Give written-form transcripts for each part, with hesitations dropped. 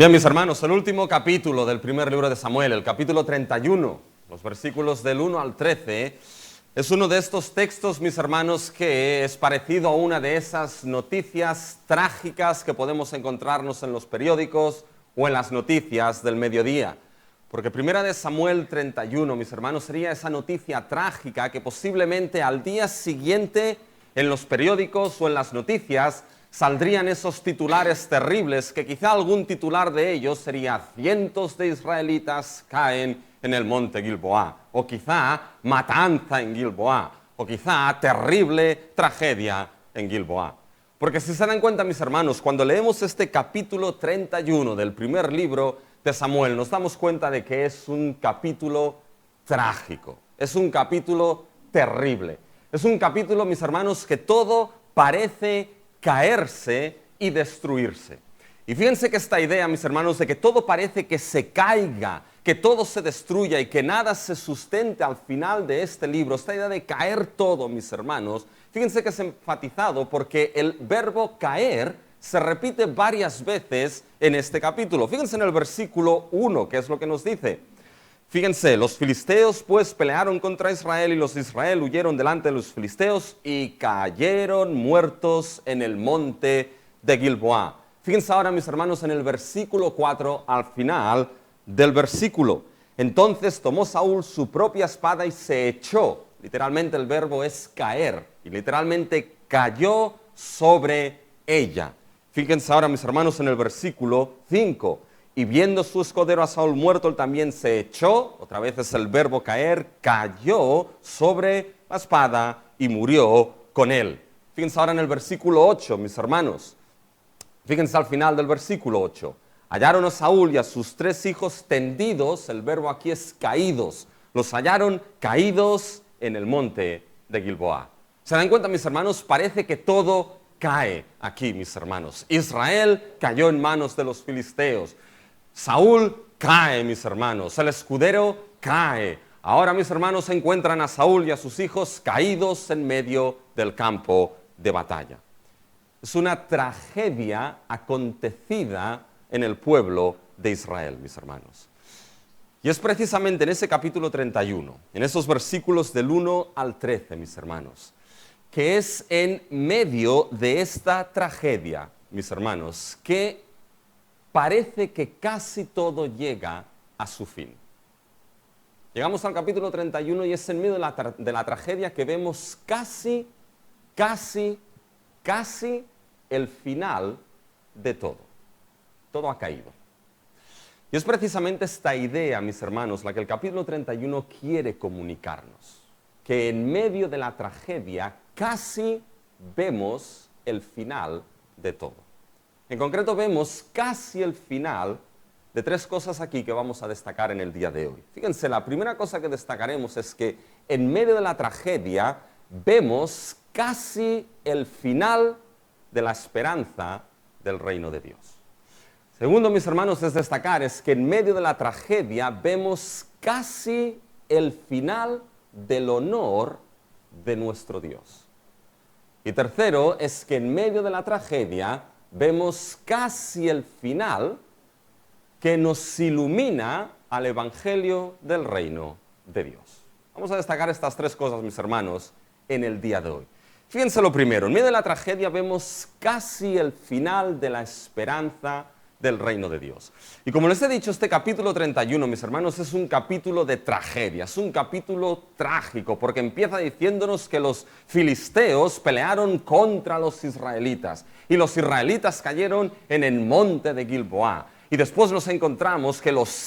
Bien, mis hermanos, el último capítulo del primer libro de Samuel, el capítulo 31, los versículos del 1 al 13, es uno de estos textos, mis hermanos, que es parecido a una de esas noticias trágicas que podemos encontrarnos en los periódicos o en las noticias del mediodía. Porque primera de Samuel 31, mis hermanos, sería esa noticia trágica que posiblemente al día siguiente en los periódicos o en las noticias saldrían esos titulares terribles, que quizá algún titular de ellos sería cientos de israelitas caen en el monte Gilboa, o quizá matanza en Gilboa, o quizá terrible tragedia en Gilboa. Porque si se dan cuenta, mis hermanos, cuando leemos este capítulo 31 del primer libro de Samuel, nos damos cuenta de que es un capítulo trágico, es un capítulo terrible, es un capítulo, mis hermanos, que todo parece caerse y destruirse. Y fíjense que esta idea, mis hermanos, de que todo parece que se caiga, que todo se destruya y que nada se sustente al final de este libro, esta idea de caer todo, mis hermanos, fíjense que es enfatizado porque el verbo caer se repite varias veces en este capítulo. Fíjense en el versículo 1, que es lo que nos dice. Fíjense, los filisteos pues pelearon contra Israel y los de Israel huyeron delante de los filisteos y cayeron muertos en el monte de Gilboa. Fíjense ahora, mis hermanos, en el versículo 4, al final del versículo. Entonces tomó Saúl su propia espada y se echó. Literalmente el verbo es caer y literalmente cayó sobre ella. Fíjense ahora, mis hermanos, en el versículo 5. Y viendo su escudero a Saúl muerto, él también se echó, otra vez es el verbo caer, cayó sobre la espada y murió con él. Fíjense ahora en el versículo 8, mis hermanos. Fíjense al final del versículo 8. Hallaron a Saúl y a sus 3 hijos tendidos, el verbo aquí es caídos. Los hallaron caídos en el monte de Gilboa. ¿Se dan cuenta, mis hermanos? Parece que todo cae aquí, mis hermanos. Israel cayó en manos de los filisteos. Saúl cae, mis hermanos, el escudero cae. Ahora, mis hermanos, se encuentran a Saúl y a sus hijos caídos en medio del campo de batalla. Es una tragedia acontecida en el pueblo de Israel, mis hermanos. Y es precisamente en ese capítulo 31, en esos versículos del 1 al 13, mis hermanos, que es en medio de esta tragedia, mis hermanos, que parece que casi todo llega a su fin. Llegamos al capítulo 31 y es en medio de la tragedia que vemos casi el final de todo. Todo ha caído. Y es precisamente esta idea, mis hermanos, la que el capítulo 31 quiere comunicarnos. Que en medio de la tragedia casi vemos el final de todo. En concreto vemos casi el final de 3 cosas aquí que vamos a destacar en el día de hoy. Fíjense, la primera cosa que destacaremos es que en medio de la tragedia vemos casi el final de la esperanza del reino de Dios. Segundo, mis hermanos, es destacar es que en medio de la tragedia vemos casi el final del honor de nuestro Dios. Y tercero, es que en medio de la tragedia vemos casi el final que nos ilumina al evangelio del reino de Dios. Vamos a destacar estas 3 cosas, mis hermanos, en el día de hoy. Fíjense lo primero, en medio de la tragedia vemos casi el final de la esperanza del reino de Dios. Y como les he dicho, este capítulo 31, mis hermanos, es un capítulo de tragedia, es un capítulo trágico, porque empieza diciéndonos que los filisteos pelearon contra los israelitas, y los israelitas cayeron en el monte de Gilboa. Y después nos encontramos que los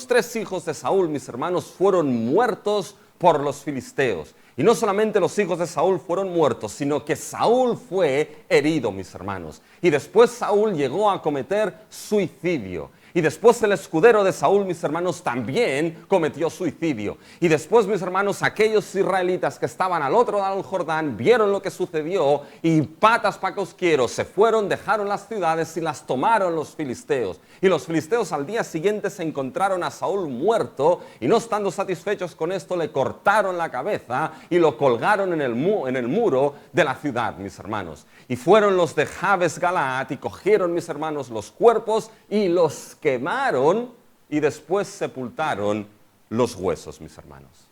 3 hijos de Saúl, mis hermanos, fueron muertos por los filisteos. Y no solamente los hijos de Saúl fueron muertos, sino que Saúl fue herido, mis hermanos. Y después Saúl llegó a cometer suicidio. Y después el escudero de Saúl, mis hermanos, también cometió suicidio. Y después, mis hermanos, aquellos israelitas que estaban al otro lado del Jordán vieron lo que sucedió y patas pa' que os quiero, se fueron, dejaron las ciudades y las tomaron los filisteos. Y los filisteos al día siguiente se encontraron a Saúl muerto y no estando satisfechos con esto le cortaron la cabeza y lo colgaron en el muro de la ciudad, mis hermanos. Y fueron los de Jabes Galaad y cogieron, mis hermanos, los cuerpos y los quemaron y después sepultaron los huesos, mis hermanos.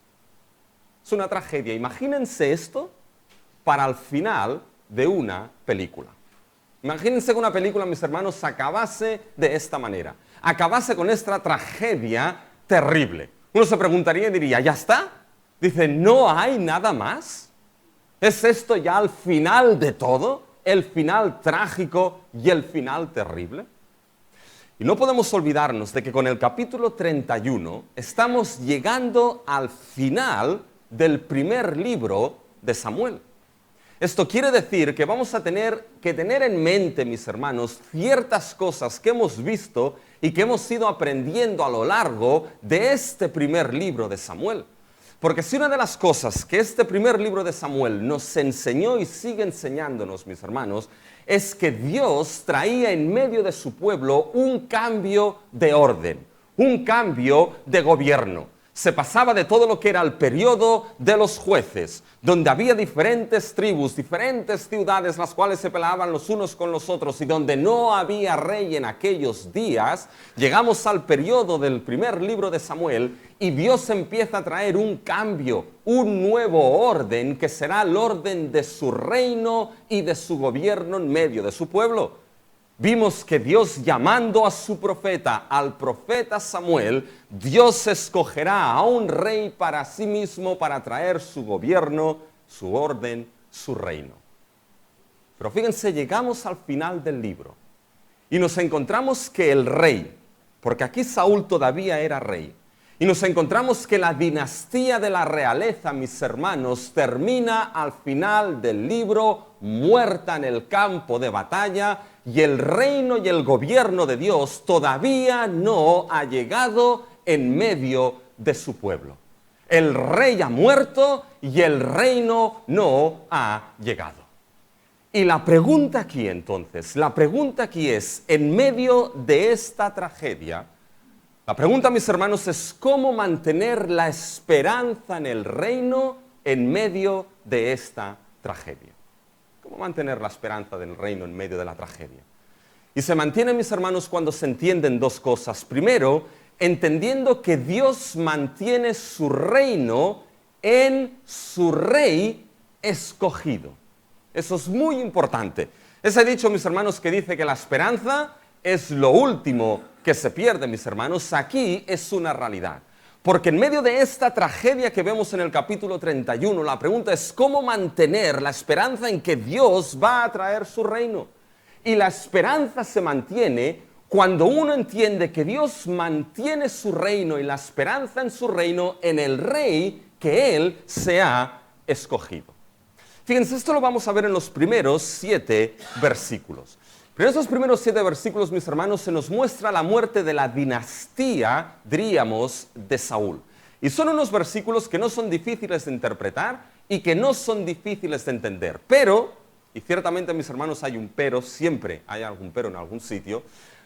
Es una tragedia. Imagínense esto para el final de una película. Imagínense que una película, mis hermanos, acabase de esta manera. Acabase con esta tragedia terrible. Uno se preguntaría y diría, ¿ya está? Dice, ¿no hay nada más? ¿Es esto ya el final de todo? ¿El final trágico y el final terrible? Y no podemos olvidarnos de que con el capítulo 31 estamos llegando al final del primer libro de Samuel. Esto quiere decir que vamos a tener que tener en mente, mis hermanos, ciertas cosas que hemos visto y que hemos ido aprendiendo a lo largo de este primer libro de Samuel. Porque si una de las cosas que este primer libro de Samuel nos enseñó y sigue enseñándonos, mis hermanos, es que Dios traía en medio de su pueblo un cambio de orden, un cambio de gobierno. Se pasaba de todo lo que era el periodo de los jueces, donde había diferentes tribus, diferentes ciudades, las cuales se peleaban los unos con los otros y donde no había rey en aquellos días. Llegamos al periodo del primer libro de Samuel y Dios empieza a traer un cambio, un nuevo orden que será el orden de su reino y de su gobierno en medio de su pueblo. Vimos que Dios, llamando a su profeta, al profeta Samuel, Dios escogerá a un rey para sí mismo para traer su gobierno, su orden, su reino. Pero fíjense, llegamos al final del libro y nos encontramos que el rey, porque aquí Saúl todavía era rey, y nos encontramos que la dinastía de la realeza, mis hermanos, termina al final del libro, muerta en el campo de batalla, y el reino y el gobierno de Dios todavía no ha llegado en medio de su pueblo. El rey ha muerto y el reino no ha llegado. Y la pregunta aquí entonces, la pregunta aquí es, en medio de esta tragedia, la pregunta, mis hermanos, es cómo mantener la esperanza en el reino en medio de esta tragedia. ¿Cómo mantener la esperanza del reino en medio de la tragedia? Y se mantiene, mis hermanos, cuando se entienden dos cosas. Primero, entendiendo que Dios mantiene su reino en su rey escogido. Eso es muy importante. Ese dicho, mis hermanos, que dice que la esperanza es lo último que se pierde, mis hermanos, aquí es una realidad. Porque en medio de esta tragedia que vemos en el capítulo 31, la pregunta es cómo mantener la esperanza en que Dios va a traer su reino. Y la esperanza se mantiene cuando uno entiende que Dios mantiene su reino y la esperanza en su reino en el rey que Él se ha escogido. Fíjense, esto lo vamos a ver en los primeros 7 versículos. Pero en estos primeros 7 versículos, mis hermanos, se nos muestra la muerte de la dinastía, diríamos, de Saúl. Y son unos versículos que no son difíciles de interpretar y que no son difíciles de entender. Pero, y ciertamente, mis hermanos, hay un pero, siempre hay algún pero en algún sitio,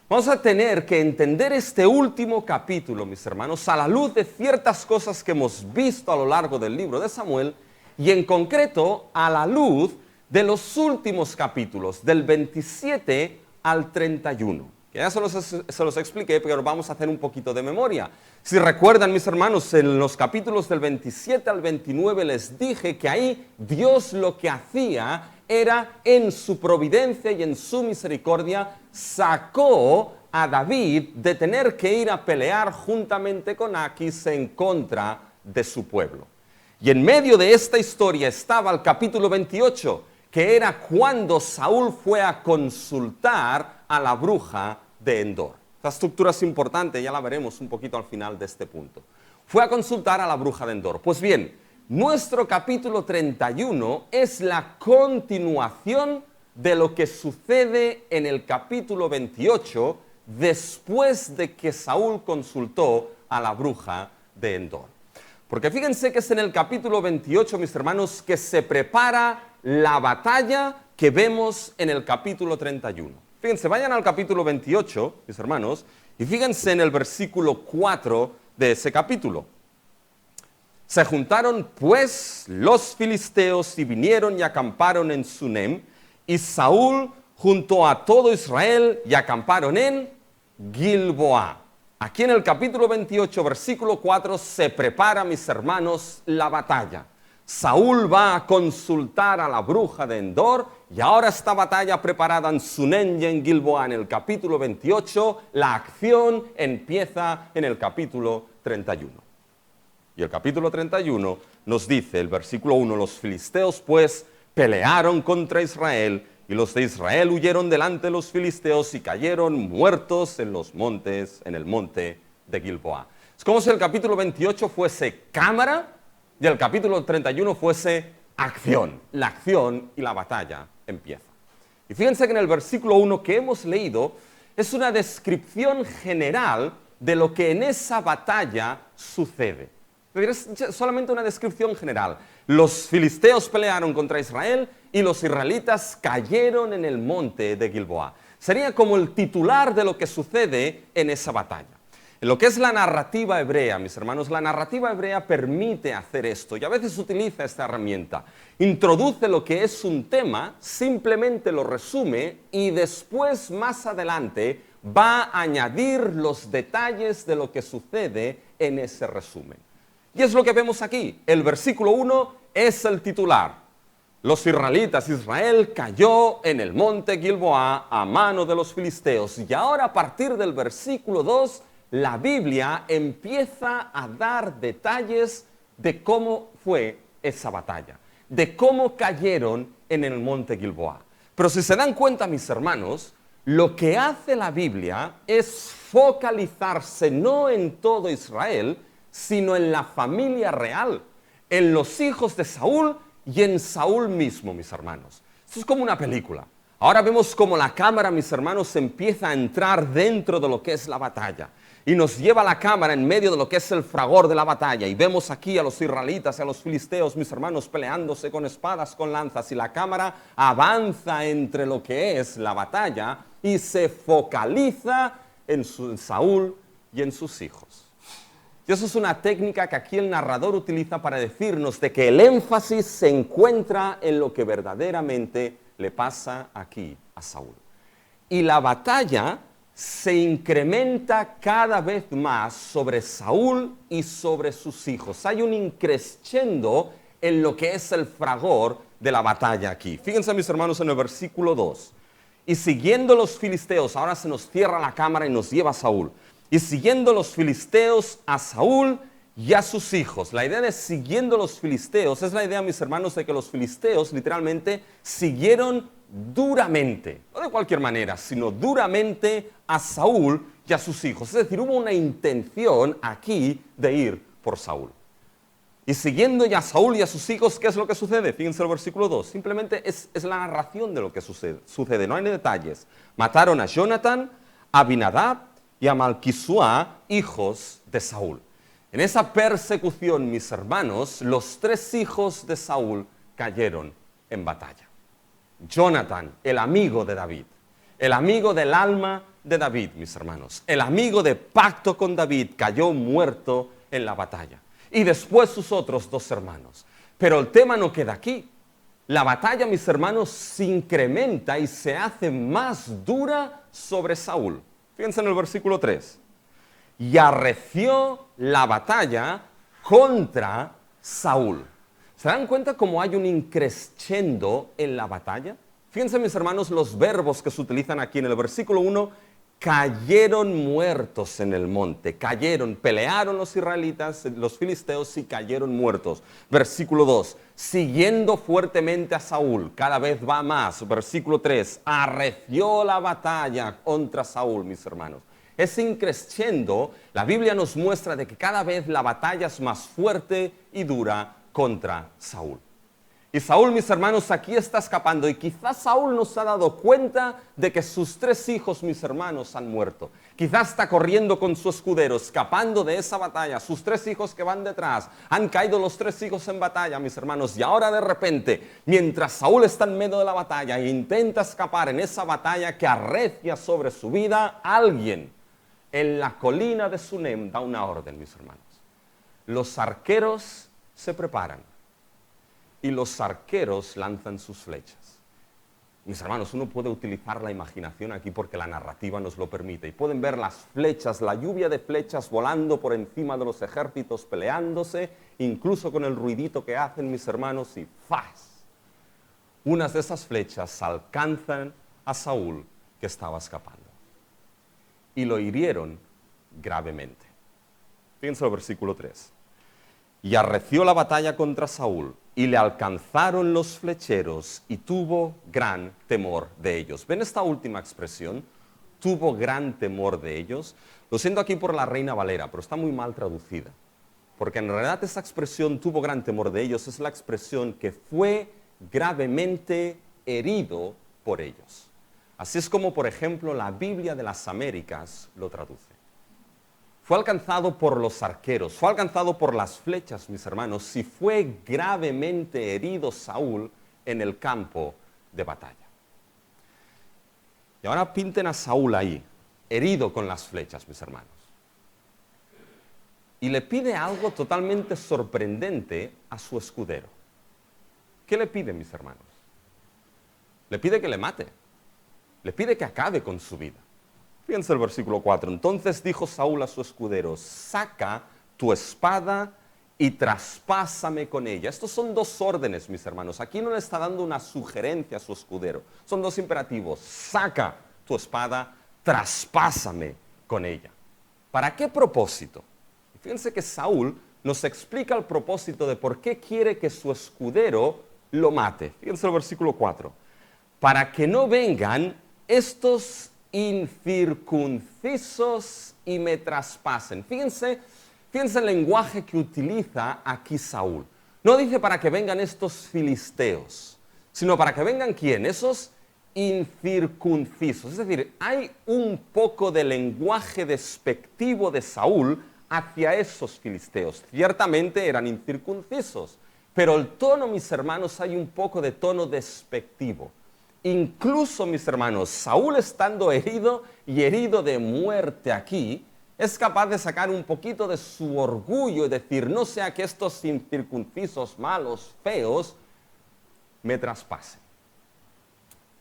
vamos a tener que entender este último capítulo, mis hermanos, a la luz de ciertas cosas que hemos visto a lo largo del libro de Samuel y en concreto a la luz de los últimos capítulos, del 27 al 31. Que ya se los expliqué, pero vamos a hacer un poquito de memoria. Si recuerdan, mis hermanos, en los capítulos del 27 al 29 les dije que ahí Dios lo que hacía era, en su providencia y en su misericordia, sacó a David de tener que ir a pelear juntamente con Aquis en contra de su pueblo. Y en medio de esta historia estaba el capítulo 28, que era cuando Saúl fue a consultar a la bruja de Endor. Esta estructura es importante, ya la veremos un poquito al final de este punto. Fue a consultar a la bruja de Endor. Pues bien, nuestro capítulo 31 es la continuación de lo que sucede en el capítulo 28 después de que Saúl consultó a la bruja de Endor. Porque fíjense que es en el capítulo 28, mis hermanos, que se prepara la batalla que vemos en el capítulo 31. Fíjense, vayan al capítulo 28, mis hermanos, y fíjense en el versículo 4 de ese capítulo. Se juntaron pues los filisteos y vinieron y acamparon en Sunem, y Saúl junto a todo Israel y acamparon en Gilboa. Aquí en el capítulo 28, versículo 4, se prepara, mis hermanos, la batalla. Saúl va a consultar a la bruja de Endor y ahora esta batalla preparada en Sunem y en Gilboa en el capítulo 28, la acción empieza en el capítulo 31. Y el capítulo 31 nos dice, el versículo 1, los filisteos pues pelearon contra Israel y los de Israel huyeron delante de los filisteos y cayeron muertos en los montes, en el monte de Gilboa. Es como si el capítulo 28 fuese cámara y el capítulo 31 fuese acción. La acción y la batalla empieza. Y fíjense que en el versículo 1 que hemos leído es una descripción general de lo que en esa batalla sucede. Es solamente una descripción general. Los filisteos pelearon contra Israel y los israelitas cayeron en el monte de Gilboa. Sería como el titular de lo que sucede en esa batalla. En lo que es la narrativa hebrea, mis hermanos, la narrativa hebrea permite hacer esto y a veces utiliza esta herramienta. Introduce lo que es un tema, simplemente lo resume y después, más adelante, va a añadir los detalles de lo que sucede en ese resumen. Y es lo que vemos aquí. El versículo 1 es el titular. Los israelitas, Israel cayó en el monte Gilboa a mano de los filisteos. Y ahora a partir del versículo 2, la Biblia empieza a dar detalles de cómo fue esa batalla, de cómo cayeron en el monte Gilboa. Pero si se dan cuenta, mis hermanos, lo que hace la Biblia es focalizarse no en todo Israel, sino en la familia real, en los hijos de Saúl y en Saúl mismo, mis hermanos. Esto es como una película. Ahora vemos cómo la cámara, mis hermanos, empieza a entrar dentro de lo que es la batalla. Y nos lleva la cámara en medio de lo que es el fragor de la batalla. Y vemos aquí a los israelitas y a los filisteos, mis hermanos, peleándose con espadas, con lanzas. Y la cámara avanza entre lo que es la batalla y se focaliza en Saúl y en sus hijos. Y eso es una técnica que aquí el narrador utiliza para decirnos de que el énfasis se encuentra en lo que verdaderamente le pasa aquí a Saúl. Y la batalla se incrementa cada vez más sobre Saúl y sobre sus hijos. Hay un increscendo en lo que es el fragor de la batalla aquí. Fíjense, mis hermanos, en el versículo 2. Y siguiendo los filisteos, ahora se nos cierra la cámara y nos lleva a Saúl. Y siguiendo los filisteos a Saúl y a sus hijos. La idea de siguiendo los filisteos es la idea, mis hermanos, de que los filisteos literalmente siguieron duramente, no de cualquier manera, sino duramente a Saúl y a sus hijos. Es decir, hubo una intención aquí de ir por Saúl. Y siguiendo ya a Saúl y a sus hijos, ¿qué es lo que sucede? Fíjense el versículo 2. Simplemente es la narración de lo que sucede. No hay detalles. Mataron a Jonatán, a Abinadab y a Malquisúa, hijos de Saúl. En esa persecución, mis hermanos, los 3 hijos de Saúl cayeron en batalla. Jonatán, el amigo de David, el amigo del alma de David, mis hermanos, el amigo de pacto con David, cayó muerto en la batalla. Y después sus otros 2 hermanos. Pero el tema no queda aquí. La batalla, mis hermanos, se incrementa y se hace más dura sobre Saúl. Fíjense en el versículo 3. Y arreció la batalla contra Saúl. ¿Se dan cuenta cómo hay un increscendo en la batalla? Fíjense, mis hermanos, los verbos que se utilizan aquí en el versículo 1. Cayeron muertos en el monte. Cayeron, pelearon los israelitas, los filisteos y cayeron muertos. Versículo 2. Siguiendo fuertemente a Saúl, cada vez va más. Versículo 3. Arreció la batalla contra Saúl, mis hermanos. Ese increscendo, la Biblia nos muestra de que cada vez la batalla es más fuerte y dura contra Saúl. Y Saúl, mis hermanos, aquí está escapando. Y quizás Saúl no se ha dado cuenta de que sus 3 hijos, mis hermanos, han muerto. Quizás está corriendo con su escudero, escapando de esa batalla. Sus 3 hijos que van detrás. Han caído los 3 hijos en batalla, mis hermanos. Y ahora de repente, mientras Saúl está en medio de la batalla e intenta escapar en esa batalla que arrecia sobre su vida, alguien en la colina de Sunem da una orden, mis hermanos. Los arqueros se preparan. Y los arqueros lanzan sus flechas. Mis hermanos, uno puede utilizar la imaginación aquí porque la narrativa nos lo permite. Y pueden ver las flechas, la lluvia de flechas volando por encima de los ejércitos, peleándose, incluso con el ruidito que hacen, mis hermanos, y ¡faz! Unas de esas flechas alcanzan a Saúl, que estaba escapando. Y lo hirieron gravemente. Fíjense el versículo 3. Y arreció la batalla contra Saúl, y le alcanzaron los flecheros, y tuvo gran temor de ellos. ¿Ven esta última expresión? Tuvo gran temor de ellos. Lo siento aquí por la Reina Valera, pero está muy mal traducida. Porque en realidad esa expresión, tuvo gran temor de ellos, es la expresión que fue gravemente herido por ellos. Así es como, por ejemplo, la Biblia de las Américas lo traduce. Fue alcanzado por los arqueros, fue alcanzado por las flechas, mis hermanos, y fue gravemente herido Saúl en el campo de batalla. Y ahora pinten a Saúl ahí, herido con las flechas, mis hermanos. Y le pide algo totalmente sorprendente a su escudero. ¿Qué le pide, mis hermanos? Le pide que le mate, le pide que acabe con su vida. Fíjense el versículo 4. Entonces dijo Saúl a su escudero, saca tu espada y traspásame con ella. Estos son 2 órdenes, mis hermanos. Aquí no le está dando una sugerencia a su escudero. Son 2 imperativos. Saca tu espada, traspásame con ella. ¿Para qué propósito? Fíjense que Saúl nos explica el propósito de por qué quiere que su escudero lo mate. Fíjense el versículo 4. Para que no vengan estos incircuncisos y me traspasen. Fíjense el lenguaje que utiliza aquí Saúl. No dice para que vengan estos filisteos, sino para que vengan ¿quién? Esos incircuncisos. Es decir, hay un poco de lenguaje despectivo de Saúl hacia esos filisteos. Ciertamente eran incircuncisos, pero el tono, mis hermanos, hay un poco de tono despectivo. Incluso, mis hermanos, Saúl estando herido y herido de muerte aquí, es capaz de sacar un poquito de su orgullo y decir, no sea que estos incircuncisos, malos, feos, me traspasen.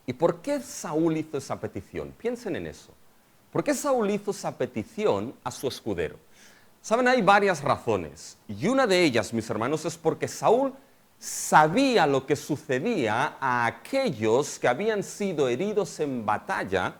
¿Y por qué Saúl hizo esa petición? Piensen en eso. ¿Por qué Saúl hizo esa petición a su escudero? Saben, hay varias razones. Y una de ellas, mis hermanos, es porque Saúl sabía lo que sucedía a aquellos que habían sido heridos en batalla,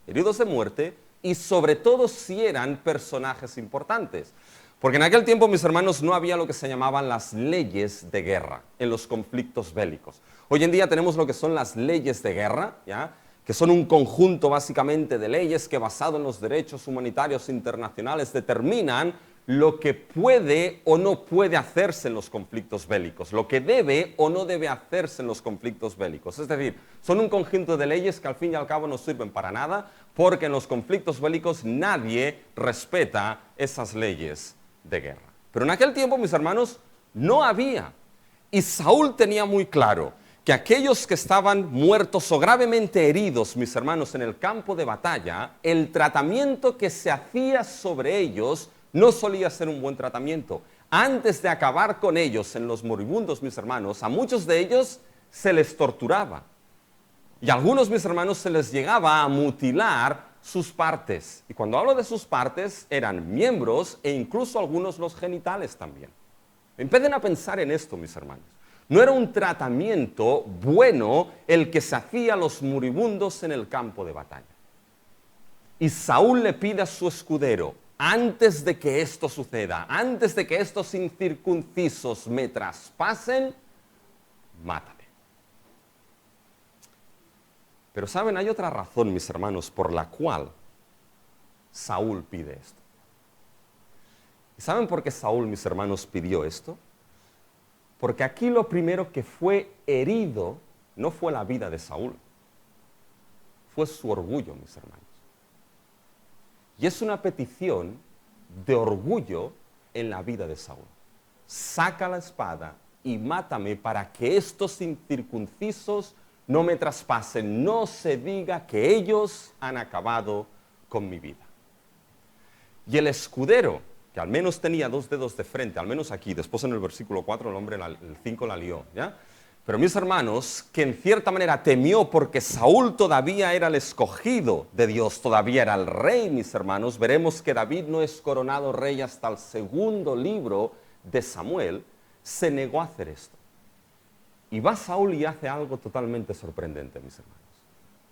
heridos de muerte, y sobre todo si eran personajes importantes. Porque en aquel tiempo, mis hermanos, no había lo que se llamaban las leyes de guerra en los conflictos bélicos. Hoy en día tenemos lo que son las leyes de guerra, ¿ya?, que son un conjunto básicamente de leyes que, basado en los derechos humanitarios internacionales, determinan lo que puede o no puede hacerse en los conflictos bélicos, lo que debe o no debe hacerse en los conflictos bélicos. Es decir, son un conjunto de leyes que al fin y al cabo no sirven para nada, porque en los conflictos bélicos nadie respeta esas leyes de guerra. Pero en aquel tiempo, mis hermanos, no había. Y Saúl tenía muy claro que aquellos que estaban muertos o gravemente heridos, mis hermanos, en el campo de batalla, el tratamiento que se hacía sobre ellos no solía ser un buen tratamiento. Antes de acabar con ellos en los moribundos, mis hermanos, a muchos de ellos se les torturaba. Y a algunos, mis hermanos, se les llegaba a mutilar sus partes. Y cuando hablo de sus partes, eran miembros e incluso algunos los genitales también. Empiecen a pensar en esto, mis hermanos. No era un tratamiento bueno el que se hacía a los moribundos en el campo de batalla. Y Saúl le pide a su escudero, antes de que esto suceda, antes de que estos incircuncisos me traspasen, mátame. Pero saben, hay otra razón, mis hermanos, por la cual Saúl pide esto. ¿Y saben por qué Saúl, mis hermanos, pidió esto? Porque aquí lo primero que fue herido no fue la vida de Saúl, fue su orgullo, mis hermanos. Y es una petición de orgullo en la vida de Saúl. Saca la espada y mátame para que estos incircuncisos no me traspasen, no se diga que ellos han acabado con mi vida. Y el escudero, que al menos tenía 2 dedos de frente, al menos aquí, después en el versículo 4 el hombre, el 5 la lió, ¿ya? Pero mis hermanos, que en cierta manera temió porque Saúl todavía era el escogido de Dios, todavía era el rey, mis hermanos. Veremos que David no es coronado rey hasta el segundo libro de Samuel. Se negó a hacer esto. Y va Saúl y hace algo totalmente sorprendente, mis hermanos.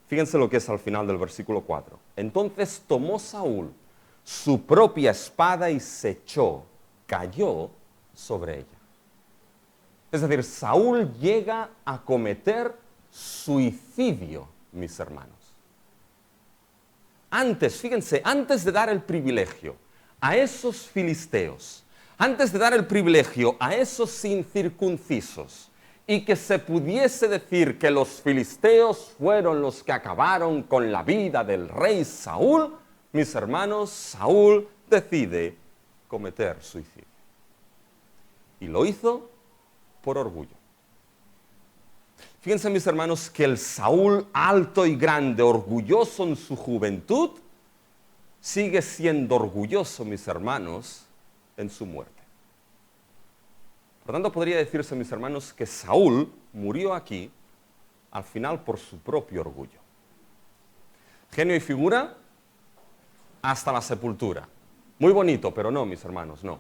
Fíjense lo que es al final del versículo 4. Entonces tomó Saúl su propia espada y se echó, cayó sobre ella. Es decir, Saúl llega a cometer suicidio, mis hermanos. Antes, fíjense, antes de dar el privilegio a esos filisteos, antes de dar el privilegio a esos incircuncisos, y que se pudiese decir que los filisteos fueron los que acabaron con la vida del rey Saúl, mis hermanos, Saúl decide cometer suicidio. Y lo hizo por orgullo. Fíjense, mis hermanos, que el Saúl alto y grande, orgulloso en su juventud, sigue siendo orgulloso, mis hermanos, en su muerte. Por tanto, podría decirse, mis hermanos, que Saúl murió aquí, al final, por su propio orgullo. Genio y figura, hasta la sepultura. Muy bonito, pero no, mis hermanos, no.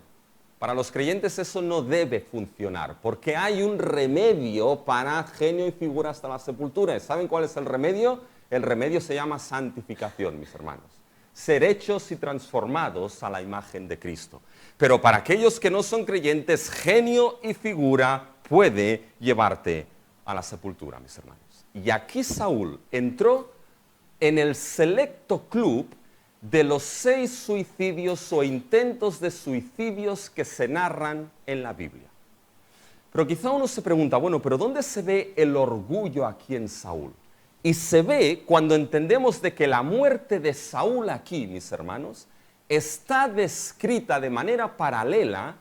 Para los creyentes eso no debe funcionar, porque hay un remedio para genio y figura hasta la sepultura. ¿Saben cuál es el remedio? El remedio se llama santificación, mis hermanos. Ser hechos y transformados a la imagen de Cristo. Pero para aquellos que no son creyentes, genio y figura puede llevarte a la sepultura, mis hermanos. Y aquí Saúl entró en el selecto club de los 6 suicidios o intentos de suicidios que se narran en la Biblia. Pero quizá uno se pregunta, bueno, ¿pero dónde se ve el orgullo aquí en Saúl? Y se ve cuando entendemos de que la muerte de Saúl aquí, mis hermanos, está descrita de manera paralela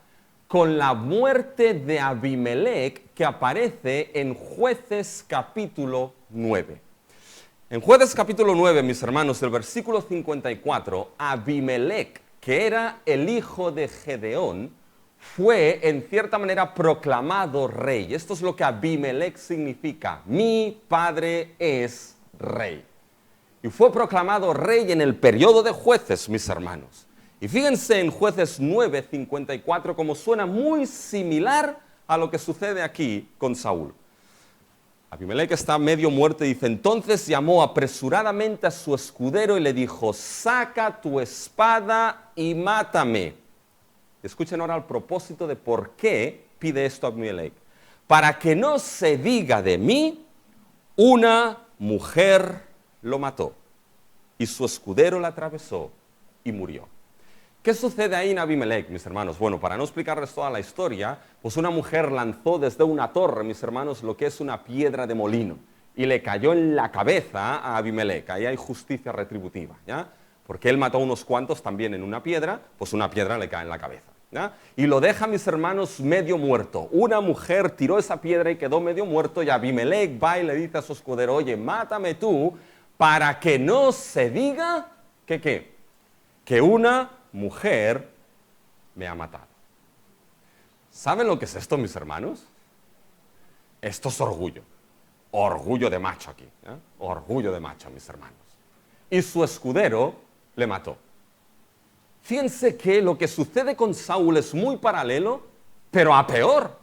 con la muerte de Abimelec que aparece en Jueces capítulo 9. En Jueces capítulo 9, mis hermanos, el versículo 54, Abimelec, que era el hijo de Gedeón, fue en cierta manera proclamado rey. Esto es lo que Abimelec significa. Mi padre es rey. Y fue proclamado rey en el periodo de Jueces, mis hermanos. Y fíjense en Jueces 9, 54, como suena muy similar a lo que sucede aquí con Saúl. Abimelec está medio muerto y dice, entonces llamó apresuradamente a su escudero y le dijo, saca tu espada y mátame. Escuchen ahora el propósito de por qué pide esto Abimelec. Para que no se diga de mí, una mujer lo mató y su escudero la atravesó y murió. ¿Qué sucede ahí en Abimelec, mis hermanos? Bueno, para no explicarles toda la historia, pues una mujer lanzó desde una torre, mis hermanos, lo que es una piedra de molino y le cayó en la cabeza a Abimelec. Ahí hay justicia retributiva, ¿ya? Porque él mató a unos cuantos también en una piedra, pues una piedra le cae en la cabeza, ¿ya? Y lo deja, mis hermanos, medio muerto. Una mujer tiró esa piedra y quedó medio muerto y Abimelec va y le dice a su escudero, oye, mátame tú para que no se diga que ¿qué? Que una mujer me ha matado. ¿Saben lo que es esto, mis hermanos? Esto es orgullo. Orgullo de macho aquí, ¿eh? Orgullo de macho, mis hermanos. Y su escudero le mató. Fíjense que lo que sucede con Saúl es muy paralelo, pero a peor.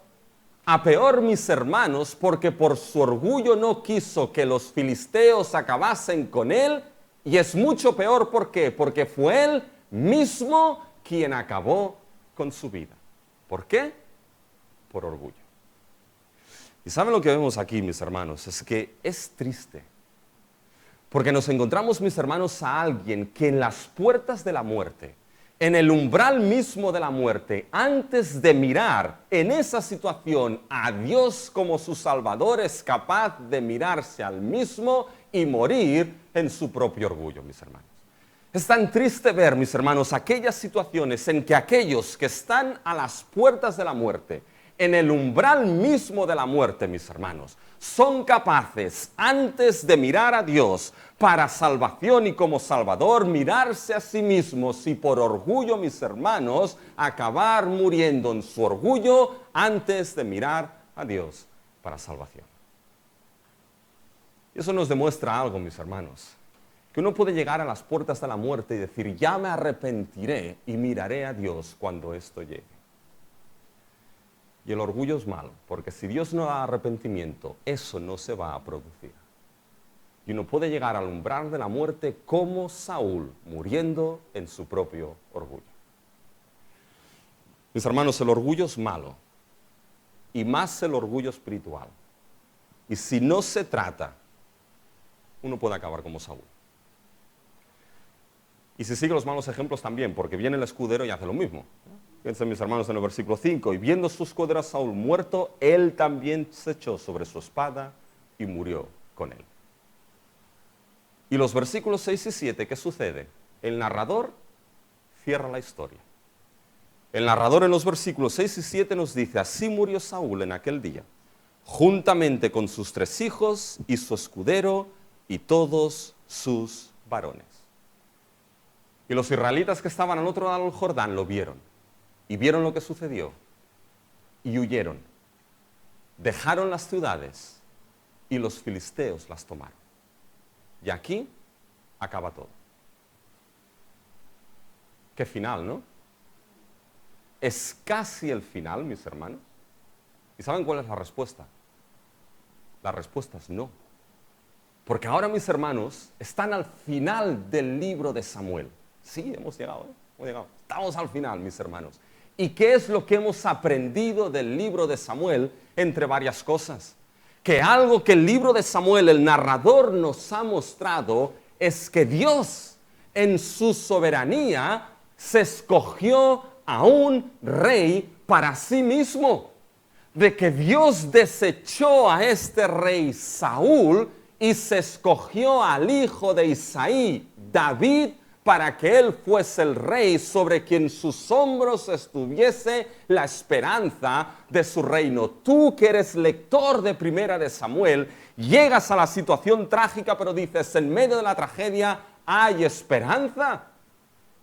A peor, mis hermanos, porque por su orgullo no quiso que los filisteos acabasen con él, y es mucho peor, ¿por qué? Porque fue él mismo quien acabó con su vida. ¿Por qué? Por orgullo. Y ¿saben lo que vemos aquí, mis hermanos? Es que es triste. Porque nos encontramos, mis hermanos, a alguien que en las puertas de la muerte, en el umbral mismo de la muerte, antes de mirar en esa situación a Dios como su Salvador, es capaz de mirarse al mismo y morir en su propio orgullo, mis hermanos. Es tan triste ver, mis hermanos, aquellas situaciones en que aquellos que están a las puertas de la muerte, en el umbral mismo de la muerte, mis hermanos, son capaces, antes de mirar a Dios para salvación y como Salvador, mirarse a sí mismos y por orgullo, mis hermanos, acabar muriendo en su orgullo antes de mirar a Dios para salvación. Y eso nos demuestra algo, mis hermanos, que uno puede llegar a las puertas de la muerte y decir, ya me arrepentiré y miraré a Dios cuando esto llegue. Y el orgullo es malo, porque si Dios no da arrepentimiento, eso no se va a producir. Y uno puede llegar al umbral de la muerte como Saúl, muriendo en su propio orgullo. Mis hermanos, el orgullo es malo, y más el orgullo espiritual. Y si no se trata, uno puede acabar como Saúl. Y si sigue los malos ejemplos también, porque viene el escudero y hace lo mismo. Fíjense, mis hermanos, en el versículo 5, y viendo su escudero a Saúl muerto, él también se echó sobre su espada y murió con él. Y los versículos 6 y 7, ¿qué sucede? El narrador cierra la historia. El narrador en los versículos 6 y 7 nos dice, así murió Saúl en aquel día, juntamente con sus 3 hijos y su escudero y todos sus varones. Y los israelitas que estaban al otro lado del Jordán lo vieron. Y vieron lo que sucedió. Y huyeron. Dejaron las ciudades. Y los filisteos las tomaron. Y aquí acaba todo. Qué final, ¿no? Es casi el final, mis hermanos. ¿Y saben cuál es la respuesta? La respuesta es no. Porque ahora, mis hermanos, están al final del libro de Samuel. Sí, hemos llegado, hemos llegado. Estamos al final, mis hermanos. ¿Y qué es lo que hemos aprendido del libro de Samuel? Entre varias cosas. Que algo que el libro de Samuel, el narrador, nos ha mostrado es que Dios, en su soberanía, se escogió a un rey para sí mismo. De que Dios desechó a este rey Saúl y se escogió al hijo de Isaí, David, para que él fuese el rey sobre quien sus hombros estuviese la esperanza de su reino. Tú que eres lector de Primera de Samuel, llegas a la situación trágica, pero dices, en medio de la tragedia hay esperanza.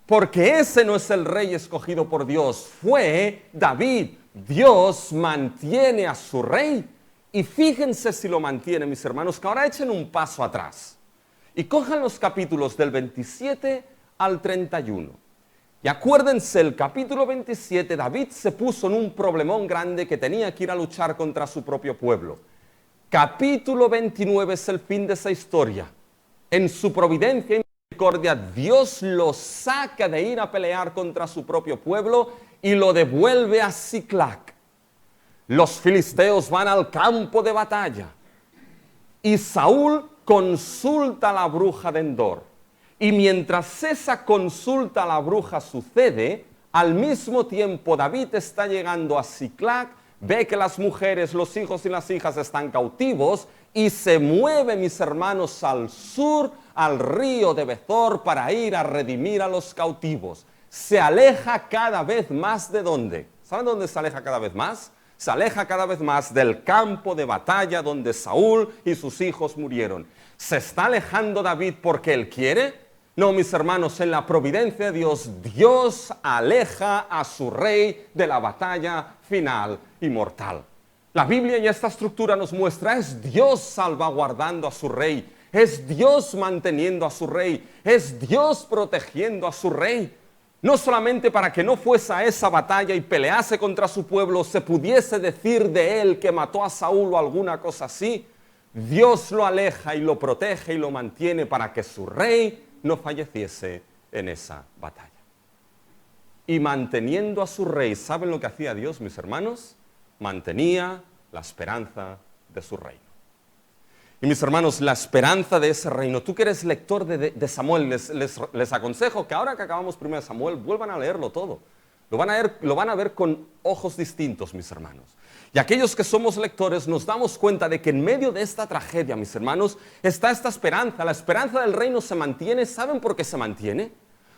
Porque ese no es el rey escogido por Dios, fue David. Dios mantiene a su rey. Y fíjense si lo mantiene, mis hermanos, que ahora echen un paso atrás. Y cojan los capítulos del 27 al 31. Y acuérdense, el capítulo 27, David se puso en un problemón grande que tenía que ir a luchar contra su propio pueblo. Capítulo 29 es el fin de esa historia. En su providencia y misericordia, Dios lo saca de ir a pelear contra su propio pueblo y lo devuelve a Siclac. Los filisteos van al campo de batalla y Saúl consulta a la bruja de Endor. Y mientras esa consulta a la bruja sucede, al mismo tiempo David está llegando a Siclac, ve que las mujeres, los hijos y las hijas están cautivos y se mueve, mis hermanos, al sur, al río de Bezor para ir a redimir a los cautivos. Se aleja cada vez más de ¿dónde? ¿Saben dónde se aleja cada vez más? Se aleja cada vez más del campo de batalla donde Saúl y sus hijos murieron. ¿Se está alejando David porque él quiere? No, mis hermanos, en la providencia de Dios, Dios aleja a su rey de la batalla final y mortal. La Biblia y esta estructura nos muestra, es Dios salvaguardando a su rey, es Dios manteniendo a su rey, es Dios protegiendo a su rey. No solamente para que no fuese a esa batalla y pelease contra su pueblo, se pudiese decir de él que mató a Saúl o alguna cosa así. Dios lo aleja y lo protege y lo mantiene para que su rey no falleciese en esa batalla. Y manteniendo a su rey, ¿saben lo que hacía Dios, mis hermanos? Mantenía la esperanza de su reino. Y mis hermanos, la esperanza de ese reino, tú que eres lector de Samuel, les aconsejo que ahora que acabamos 1 Samuel, vuelvan a leerlo todo. Lo van a ver con ojos distintos, mis hermanos. Y aquellos que somos lectores nos damos cuenta de que en medio de esta tragedia, mis hermanos, está esta esperanza. La esperanza del reino se mantiene. ¿Saben por qué se mantiene?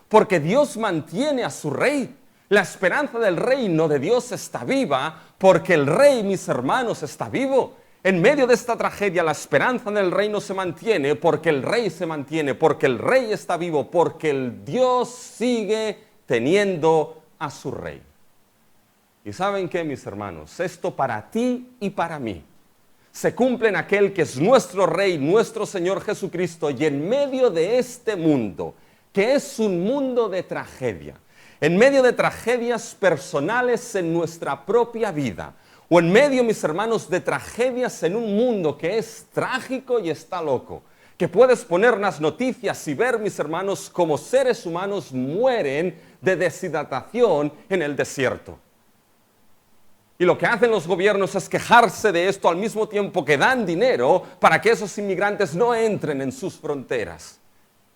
Porque Dios mantiene a su rey. La esperanza del reino de Dios está viva porque el rey, mis hermanos, está vivo. En medio de esta tragedia, la esperanza del reino se mantiene porque el rey se mantiene, porque el rey está vivo, porque el Dios sigue teniendo a su rey. ¿Y saben qué, mis hermanos? Esto para ti y para mí se cumple en aquel que es nuestro Rey, nuestro Señor Jesucristo, y en medio de este mundo, que es un mundo de tragedia, en medio de tragedias personales en nuestra propia vida, o en medio, mis hermanos, de tragedias en un mundo que es trágico y está loco, que puedes poner las noticias y ver, mis hermanos, cómo seres humanos mueren de deshidratación en el desierto. Y lo que hacen los gobiernos es quejarse de esto al mismo tiempo que dan dinero para que esos inmigrantes no entren en sus fronteras.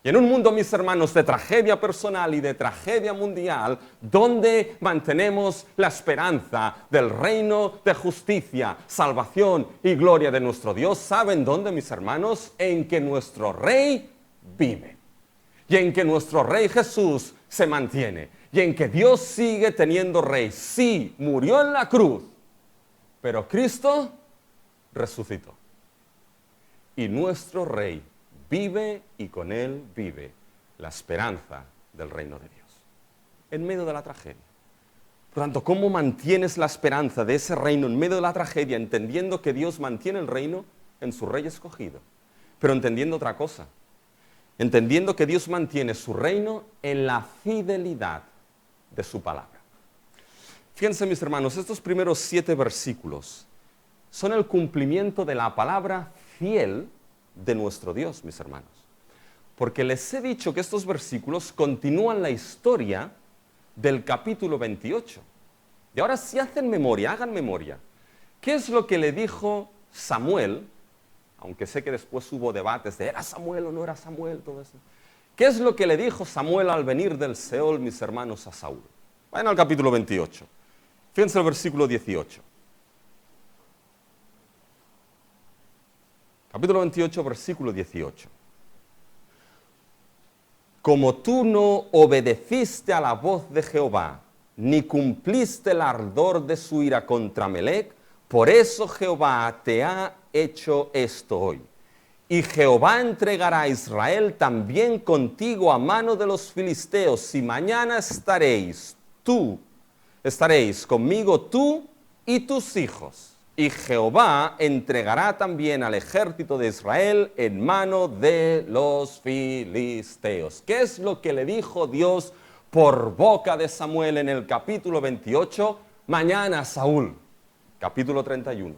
Y en un mundo, mis hermanos, de tragedia personal y de tragedia mundial, donde mantenemos la esperanza del reino de justicia, salvación y gloria de nuestro Dios, ¿saben dónde, mis hermanos? En que nuestro Rey vive. Y en que nuestro Rey Jesús se mantiene. Y en que Dios sigue teniendo Rey. Sí, murió en la cruz, pero Cristo resucitó. Y nuestro Rey vive y con Él vive la esperanza del reino de Dios. En medio de la tragedia. Por tanto, ¿cómo mantienes la esperanza de ese reino en medio de la tragedia? Entendiendo que Dios mantiene el reino en su Rey escogido. Pero entendiendo otra cosa. Entendiendo que Dios mantiene su reino en la fidelidad de su palabra. Fíjense, mis hermanos, estos primeros 7 versículos son el cumplimiento de la palabra fiel de nuestro Dios, mis hermanos. Porque les he dicho que estos versículos continúan la historia del capítulo 28. Y ahora, si hacen memoria, hagan memoria. ¿Qué es lo que le dijo Samuel? Aunque sé que después hubo debates de ¿era Samuel o no era Samuel? Todo eso. ¿Qué es lo que le dijo Samuel al venir del Seol, mis hermanos, a Saúl? Vayan al capítulo 28. Fíjense el versículo 18. Capítulo 28, versículo 18. Como tú no obedeciste a la voz de Jehová, ni cumpliste el ardor de su ira contra Amalec, por eso Jehová te ha hecho esto hoy. Y Jehová entregará a Israel también contigo a mano de los filisteos, y mañana estaréis conmigo tú y tus hijos. Y Jehová entregará también al ejército de Israel en mano de los filisteos. ¿Qué es lo que le dijo Dios por boca de Samuel en el capítulo 28? Mañana, Saúl, capítulo 31.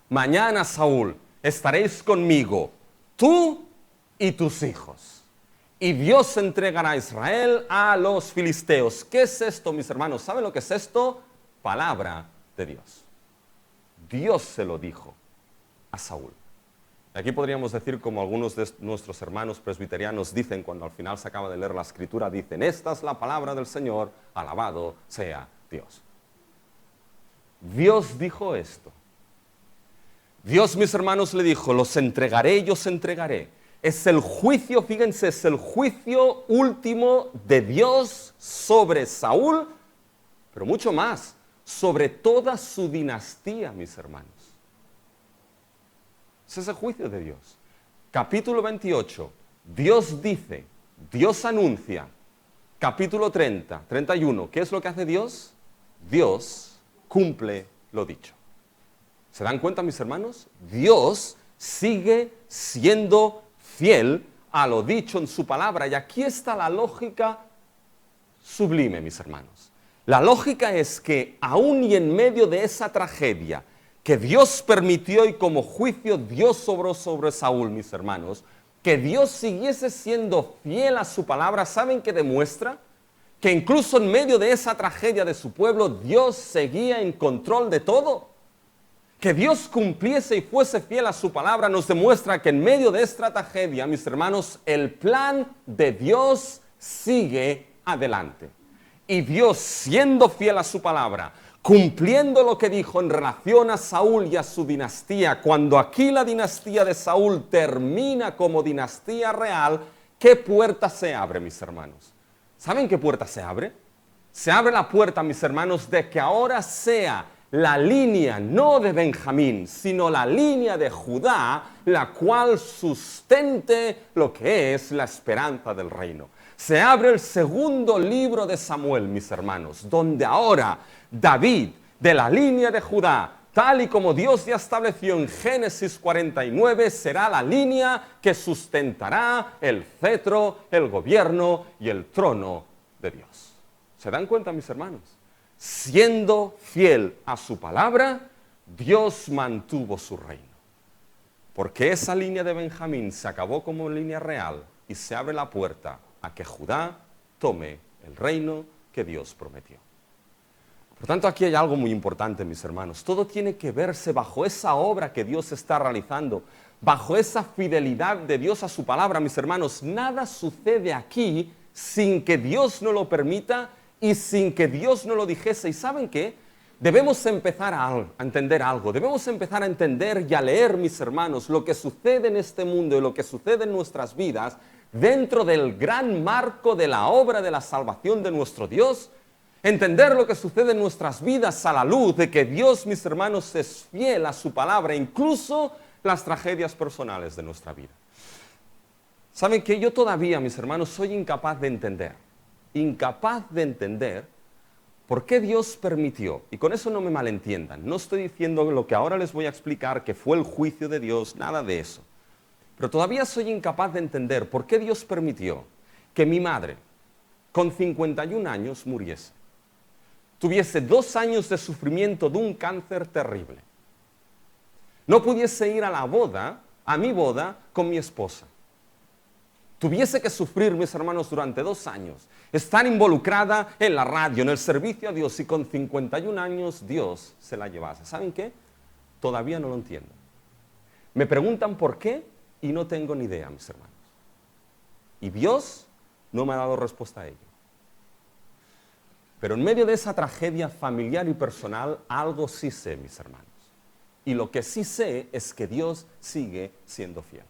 Mañana, Saúl, estaréis conmigo, tú y tus hijos. Y Dios entregará a Israel a los filisteos. ¿Qué es esto, mis hermanos? ¿Saben lo que es esto? Palabra de Dios. Dios se lo dijo a Saúl. Aquí podríamos decir, como algunos de nuestros hermanos presbiterianos dicen cuando al final se acaba de leer la escritura, dicen, esta es la palabra del Señor, alabado sea Dios. Dios dijo esto. Dios, mis hermanos, le dijo, los entregaré y os entregaré. Es el juicio, fíjense, es el juicio último de Dios sobre Saúl, pero mucho más, sobre toda su dinastía, mis hermanos. Ese es el juicio de Dios. Capítulo 28, Dios dice, Dios anuncia. Capítulo 30, 31, ¿qué es lo que hace Dios? Dios cumple lo dicho. ¿Se dan cuenta, mis hermanos? Dios sigue siendo fiel a lo dicho en su palabra. Y aquí está la lógica sublime, mis hermanos. La lógica es que aún y en medio de esa tragedia que Dios permitió y como juicio Dios obró sobre Saúl, mis hermanos, que Dios siguiese siendo fiel a su palabra, ¿saben qué demuestra? Que incluso en medio de esa tragedia de su pueblo, Dios seguía en control de todo. Que Dios cumpliese y fuese fiel a su palabra nos demuestra que en medio de esta tragedia, mis hermanos, el plan de Dios sigue adelante. Y Dios, siendo fiel a su palabra, cumpliendo lo que dijo en relación a Saúl y a su dinastía, cuando aquí la dinastía de Saúl termina como dinastía real, ¿qué puerta se abre, mis hermanos? ¿Saben qué puerta se abre? Se abre la puerta, mis hermanos, de que ahora sea la línea no de Benjamín, sino la línea de Judá, la cual sustente lo que es la esperanza del reino. Se abre el segundo libro de Samuel, mis hermanos, donde ahora David, de la línea de Judá, tal y como Dios ya estableció en Génesis 49, será la línea que sustentará el cetro, el gobierno y el trono de Dios. ¿Se dan cuenta, mis hermanos? Siendo fiel a su palabra, Dios mantuvo su reino. Porque esa línea de Benjamín se acabó como línea real y se abre la puerta a que Judá tome el reino que Dios prometió. Por tanto, aquí hay algo muy importante, mis hermanos. Todo tiene que verse bajo esa obra que Dios está realizando, bajo esa fidelidad de Dios a su palabra, mis hermanos. Nada sucede aquí sin que Dios no lo permita y sin que Dios no lo dijese. ¿Y saben qué? Debemos empezar a entender algo. Debemos empezar a entender y a leer, mis hermanos, lo que sucede en este mundo y lo que sucede en nuestras vidas dentro del gran marco de la obra de la salvación de nuestro Dios. Entender lo que sucede en nuestras vidas a la luz de que Dios, mis hermanos, es fiel a su palabra, incluso las tragedias personales de nuestra vida. ¿Saben qué? Yo todavía, mis hermanos, soy incapaz de entender por qué Dios permitió, y con eso no me malentiendan, no estoy diciendo lo que ahora les voy a explicar, que fue el juicio de Dios, nada de eso. Pero todavía soy incapaz de entender por qué Dios permitió que mi madre, con 51 años, muriese. Tuviese 2 años de sufrimiento de un cáncer terrible. No pudiese ir a mi boda con mi esposa. Tuviese que sufrir, mis hermanos, durante 2 años. Estar involucrada en la radio, en el servicio a Dios, y con 51 años Dios se la llevase. ¿Saben qué? Todavía no lo entiendo. Me preguntan por qué y no tengo ni idea, mis hermanos. Y Dios no me ha dado respuesta a ello. Pero en medio de esa tragedia familiar y personal, algo sí sé, mis hermanos. Y lo que sí sé es que Dios sigue siendo fiel.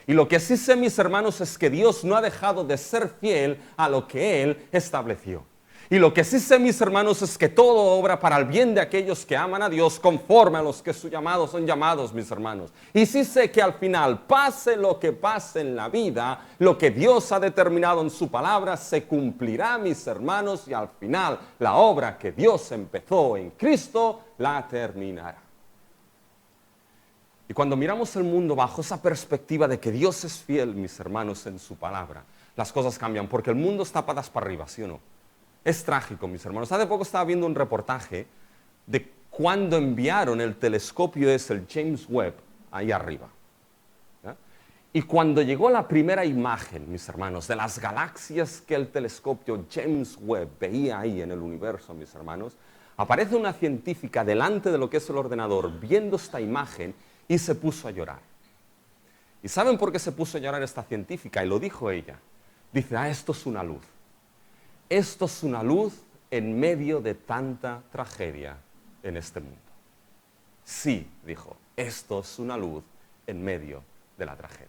Y lo que sí sé, mis hermanos, es que Dios no ha dejado de ser fiel a lo que Él estableció. Y lo que sí sé, mis hermanos, es que todo obra para el bien de aquellos que aman a Dios, conforme a los que su llamado son llamados, mis hermanos. Y sí sé que al final, pase lo que pase en la vida, lo que Dios ha determinado en su palabra se cumplirá, mis hermanos, y al final la obra que Dios empezó en Cristo la terminará. Y cuando miramos el mundo bajo esa perspectiva de que Dios es fiel, mis hermanos, en su palabra, las cosas cambian, porque el mundo está patas para arriba, ¿sí o no? Es trágico, mis hermanos. Hace poco estaba viendo un reportaje de cuando enviaron el telescopio el James Webb, ahí arriba. ¿Ya? Y cuando llegó la primera imagen, mis hermanos, de las galaxias que el telescopio James Webb veía ahí en el universo, mis hermanos, aparece una científica delante de lo que es el ordenador, viendo esta imagen, y se puso a llorar. ¿Y saben por qué se puso a llorar esta científica? Y lo dijo ella. Dice, esto es una luz. Esto es una luz en medio de tanta tragedia en este mundo. Sí, dijo, esto es una luz en medio de la tragedia.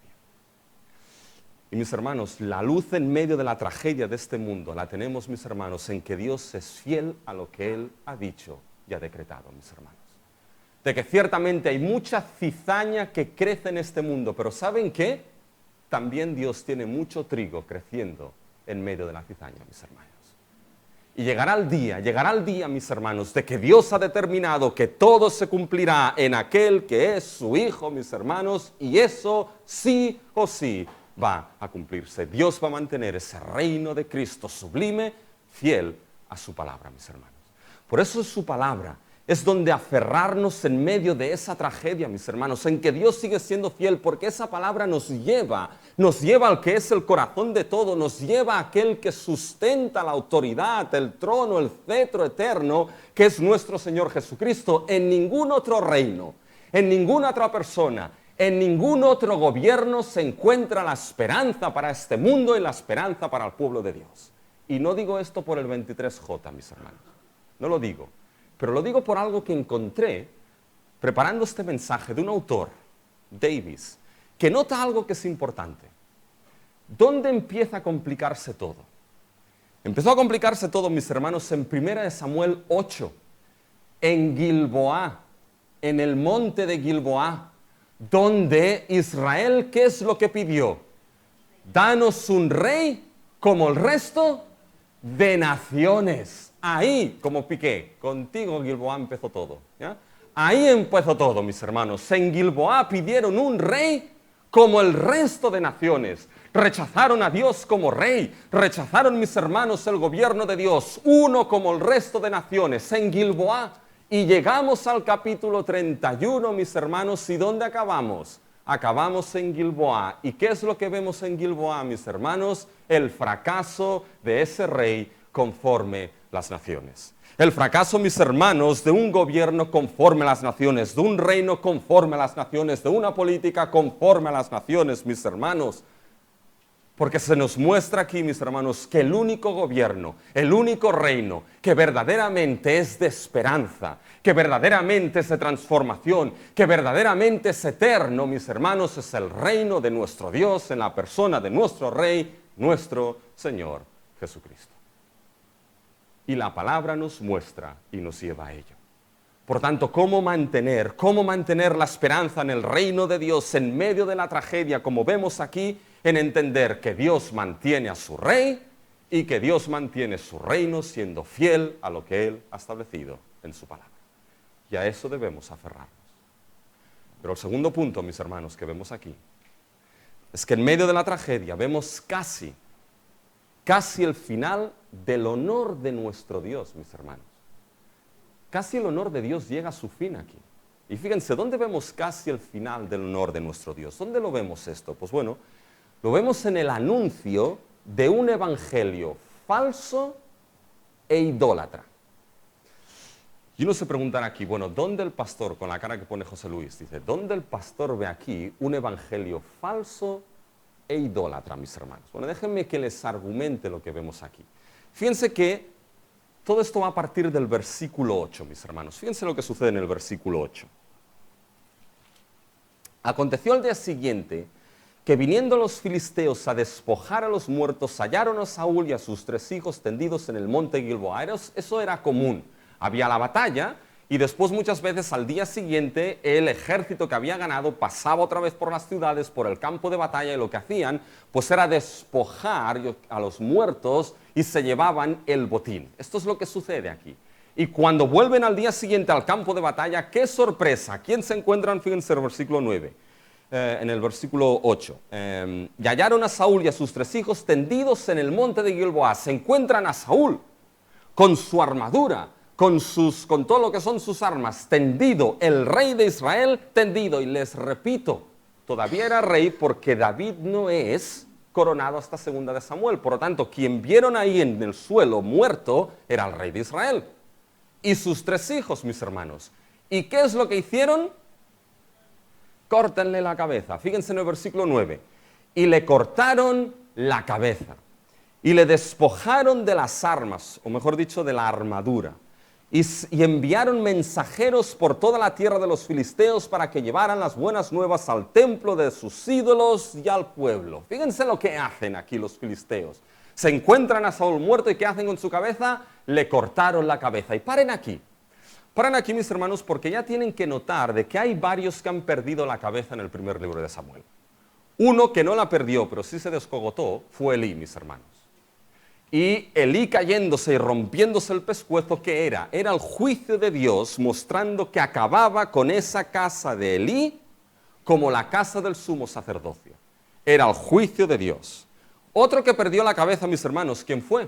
Y mis hermanos, la luz en medio de la tragedia de este mundo la tenemos, mis hermanos, en que Dios es fiel a lo que Él ha dicho y ha decretado, mis hermanos. De que ciertamente hay mucha cizaña que crece en este mundo, pero ¿saben qué? También Dios tiene mucho trigo creciendo en medio de la cizaña, mis hermanos. Y llegará el día, mis hermanos, de que Dios ha determinado que todo se cumplirá en aquel que es su Hijo, mis hermanos, y eso sí o sí va a cumplirse. Dios va a mantener ese reino de Cristo sublime, fiel a su palabra, mis hermanos. Por eso es su palabra es donde aferrarnos en medio de esa tragedia, mis hermanos, en que Dios sigue siendo fiel, porque esa palabra nos lleva al que es el corazón de todo, nos lleva a aquel que sustenta la autoridad, el trono, el cetro eterno, que es nuestro Señor Jesucristo. En ningún otro reino, en ninguna otra persona, en ningún otro gobierno se encuentra la esperanza para este mundo y la esperanza para el pueblo de Dios. Y no digo esto por el 23J, mis hermanos, no lo digo. Pero lo digo por algo que encontré preparando este mensaje de un autor, Davis, que nota algo que es importante. ¿Dónde empieza a complicarse todo? Empezó a complicarse todo, mis hermanos, en 1 Samuel 8, en Gilboa, en el monte de Gilboa, donde Israel, ¿qué es lo que pidió? Danos un rey como el resto de naciones. Ahí, como Piqué, contigo Gilboa empezó todo, ¿ya? Ahí empezó todo, mis hermanos. En Gilboa pidieron un rey como el resto de naciones. Rechazaron a Dios como rey. Rechazaron, mis hermanos, el gobierno de Dios. Uno como el resto de naciones. En Gilboa. Y llegamos al capítulo 31, mis hermanos. ¿Y dónde acabamos? Acabamos en Gilboa. ¿Y qué es lo que vemos en Gilboa, mis hermanos? El fracaso de ese rey conforme las naciones. El fracaso, mis hermanos, de un gobierno conforme a las naciones, de un reino conforme a las naciones, de una política conforme a las naciones, mis hermanos. Porque se nos muestra aquí, mis hermanos, que el único gobierno, el único reino que verdaderamente es de esperanza, que verdaderamente es de transformación, que verdaderamente es eterno, mis hermanos, es el reino de nuestro Dios en la persona de nuestro Rey, nuestro Señor Jesucristo. Y la palabra nos muestra y nos lleva a ello. Por tanto, ¿cómo mantener la esperanza en el reino de Dios en medio de la tragedia, como vemos aquí, en entender que Dios mantiene a su rey y que Dios mantiene su reino siendo fiel a lo que Él ha establecido en su palabra? Y a eso debemos aferrarnos. Pero el segundo punto, mis hermanos, que vemos aquí, es que en medio de la tragedia vemos casi el final del honor de nuestro Dios, mis hermanos. Casi el honor de Dios llega a su fin aquí. Y fíjense, ¿dónde vemos casi el final del honor de nuestro Dios? ¿Dónde lo vemos esto? Pues bueno, lo vemos en el anuncio de un evangelio falso e idólatra. Y uno se preguntará aquí, bueno, ¿dónde el pastor, con la cara que pone José Luis, dice, ¿dónde el pastor ve aquí un evangelio falso e idólatra, mis hermanos? Bueno, déjenme que les argumente lo que vemos aquí. Fíjense que todo esto va a partir del versículo 8, mis hermanos. Fíjense lo que sucede en el versículo 8. Aconteció al día siguiente que viniendo los filisteos a despojar a los muertos, hallaron a Saúl y a sus 3 hijos tendidos en el monte Gilboa. Eso era común. Había la batalla y después muchas veces al día siguiente el ejército que había ganado pasaba otra vez por las ciudades, por el campo de batalla, y lo que hacían pues era despojar a los muertos y se llevaban el botín. Esto es lo que sucede aquí. Y cuando vuelven al día siguiente al campo de batalla, ¡qué sorpresa! ¿Quién se encuentran? Fíjense en el versículo 9. En el versículo 8. Y hallaron a Saúl y a sus 3 hijos tendidos en el monte de Gilboa. Se encuentran a Saúl con su armadura, con todo lo que son sus armas, tendido, el rey de Israel tendido. Y les repito, todavía era rey porque David no es coronado hasta 2 de Samuel. Por lo tanto, quien vieron ahí en el suelo muerto era el rey de Israel. Y sus 3 hijos, mis hermanos. ¿Y qué es lo que hicieron? Córtenle la cabeza. Fíjense en el versículo 9. Y le cortaron la cabeza. Y le despojaron de las armas, o mejor dicho, de la armadura. Y enviaron mensajeros por toda la tierra de los filisteos para que llevaran las buenas nuevas al templo de sus ídolos y al pueblo. Fíjense lo que hacen aquí los filisteos. Se encuentran a Saúl muerto y ¿qué hacen con su cabeza? Le cortaron la cabeza. Y paren aquí, mis hermanos, porque ya tienen que notar de que hay varios que han perdido la cabeza en el primer libro de Samuel. Uno que no la perdió, pero sí se descogotó, fue Elí, mis hermanos. Y Elí cayéndose y rompiéndose el pescuezo, ¿qué era? Era el juicio de Dios mostrando que acababa con esa casa de Elí como la casa del sumo sacerdocio. Era el juicio de Dios. Otro que perdió la cabeza, mis hermanos, ¿quién fue?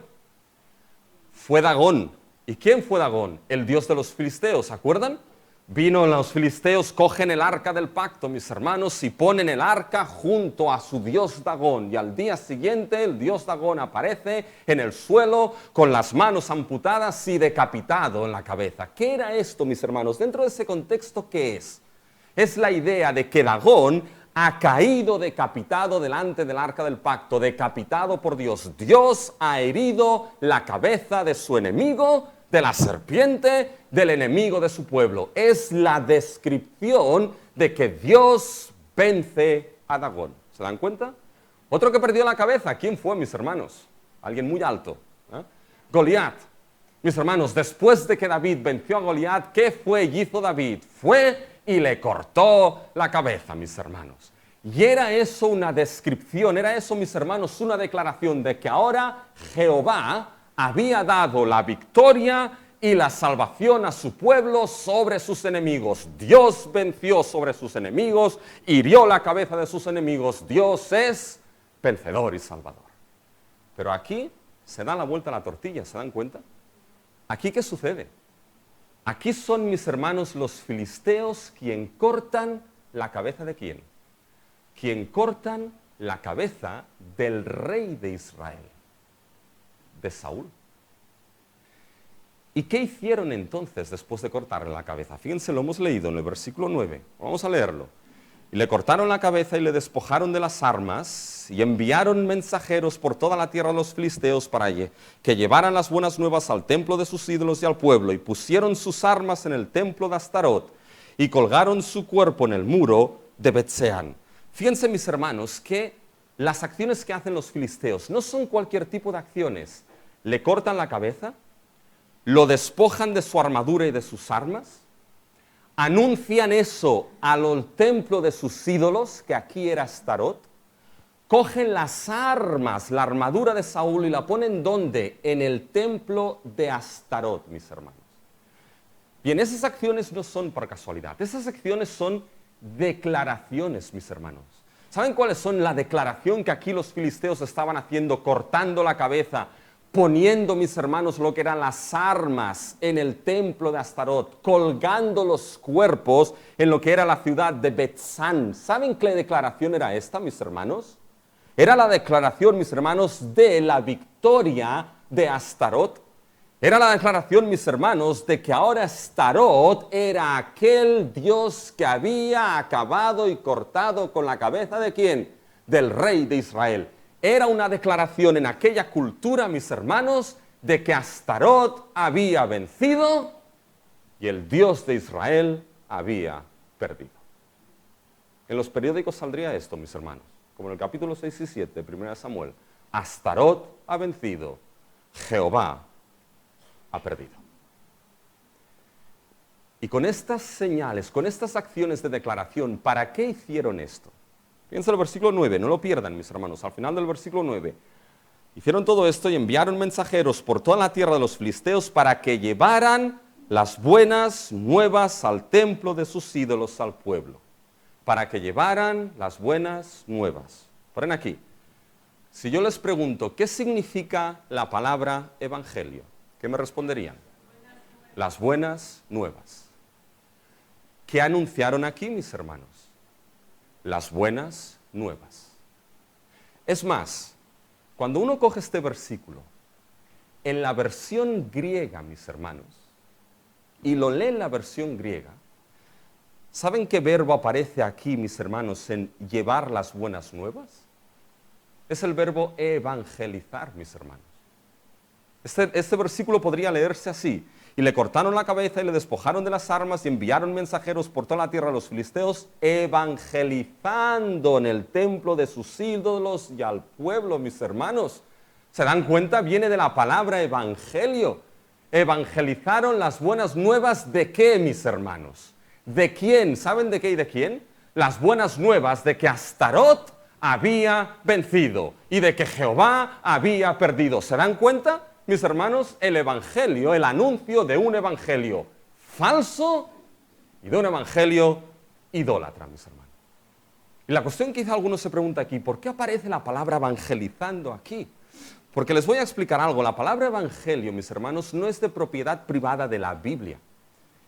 Fue Dagón. ¿Y quién fue Dagón? El dios de los filisteos, ¿se acuerdan? Vino los filisteos, cogen el arca del pacto, mis hermanos, y ponen el arca junto a su dios Dagón. Y al día siguiente el dios Dagón aparece en el suelo con las manos amputadas y decapitado en la cabeza. ¿Qué era esto, mis hermanos? Dentro de ese contexto, ¿qué es? Es la idea de que Dagón ha caído decapitado delante del arca del pacto, decapitado por Dios. Dios ha herido la cabeza de su enemigo, de la serpiente, del enemigo de su pueblo. Es la descripción de que Dios vence a Dagón. ¿Se dan cuenta? Otro que perdió la cabeza, ¿quién fue, mis hermanos? Alguien muy alto. Goliat. Mis hermanos, después de que David venció a Goliat, ¿qué fue y hizo David? Fue y le cortó la cabeza, mis hermanos. Y era eso una descripción, era eso, mis hermanos, una declaración de que ahora Jehová había dado la victoria y la salvación a su pueblo sobre sus enemigos. Dios venció sobre sus enemigos, hirió la cabeza de sus enemigos. Dios es vencedor y salvador. Pero aquí se da la vuelta a la tortilla, ¿se dan cuenta? ¿Aquí qué sucede? Aquí son, mis hermanos, los filisteos quien cortan la cabeza de quién. Quien cortan la cabeza del rey de Israel, de Saúl. ¿Y qué hicieron entonces después de cortarle la cabeza? Fíjense, lo hemos leído en el versículo 9. Vamos a leerlo. Y le cortaron la cabeza y le despojaron de las armas y enviaron mensajeros por toda la tierra a los filisteos para que llevaran las buenas nuevas al templo de sus ídolos y al pueblo, y pusieron sus armas en el templo de Astarot y colgaron su cuerpo en el muro de Bet-seán. Fíjense, mis hermanos, que las acciones que hacen los filisteos no son cualquier tipo de acciones. Le cortan la cabeza, lo despojan de su armadura y de sus armas, anuncian eso al templo de sus ídolos, que aquí era Astarot, cogen las armas, la armadura de Saúl, y la ponen ¿dónde? En el templo de Astarot, mis hermanos. Bien, esas acciones no son por casualidad, esas acciones son declaraciones, mis hermanos. ¿Saben cuáles son la declaración que aquí los filisteos estaban haciendo, cortando la cabeza, poniendo, mis hermanos, lo que eran las armas en el templo de Astarot, colgando los cuerpos en lo que era la ciudad de Bet-seán? ¿Saben qué declaración era esta, mis hermanos? Era la declaración, mis hermanos, de la victoria de Astarot. Era la declaración, mis hermanos, de que ahora Astarot era aquel dios que había acabado y cortado con la cabeza ¿de quién? Del rey de Israel. Era una declaración en aquella cultura, mis hermanos, de que Astarot había vencido y el Dios de Israel había perdido. En los periódicos saldría esto, mis hermanos, como en el capítulo 6 y 7 de 1 Samuel. Astarot ha vencido, Jehová ha perdido. Y con estas señales, con estas acciones de declaración, ¿para qué hicieron esto? Fíjense el versículo 9, no lo pierdan, mis hermanos, al final del versículo 9. Hicieron todo esto y enviaron mensajeros por toda la tierra de los filisteos para que llevaran las buenas nuevas al templo de sus ídolos, al pueblo. Para que llevaran las buenas nuevas. Ponen aquí. Si yo les pregunto, ¿qué significa la palabra evangelio? ¿Qué me responderían? Las buenas nuevas. ¿Qué anunciaron aquí, mis hermanos? Las buenas nuevas. Es más, cuando uno coge este versículo, en la versión griega, mis hermanos, y lo lee en la versión griega, ¿saben qué verbo aparece aquí, mis hermanos, en llevar las buenas nuevas? Es el verbo evangelizar, mis hermanos. Este versículo podría leerse así. Y le cortaron la cabeza y le despojaron de las armas y enviaron mensajeros por toda la tierra a los filisteos, evangelizando en el templo de sus ídolos y al pueblo, mis hermanos. ¿Se dan cuenta? Viene de la palabra evangelio. Evangelizaron las buenas nuevas ¿de qué, mis hermanos? ¿De quién? ¿Saben de qué y de quién? Las buenas nuevas de que Astarot había vencido y de que Jehová había perdido. ¿Se dan cuenta? Mis hermanos, el evangelio, el anuncio de un evangelio falso y de un evangelio idólatra, mis hermanos. Y la cuestión que quizá alguno se pregunta aquí, ¿por qué aparece la palabra evangelizando aquí? Porque les voy a explicar algo. La palabra evangelio, mis hermanos, no es de propiedad privada de la Biblia.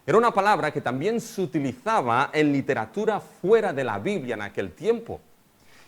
Era una palabra que también se utilizaba en literatura fuera de la Biblia en aquel tiempo.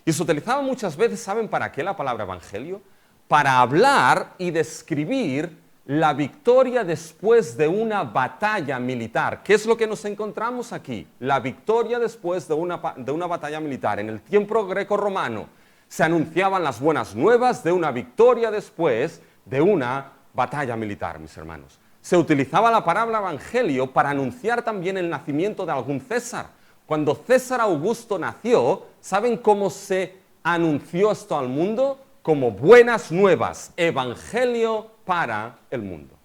Y se utilizaba muchas veces, ¿saben para qué la palabra evangelio? Para hablar y describir la victoria después de una batalla militar. ¿Qué es lo que nos encontramos aquí? La victoria después de una batalla militar. En el tiempo greco-romano se anunciaban las buenas nuevas de una victoria después de una batalla militar, mis hermanos. Se utilizaba la palabra evangelio para anunciar también el nacimiento de algún César. Cuando César Augusto nació, ¿saben cómo se anunció esto al mundo? Como buenas nuevas, evangelio para el mundo.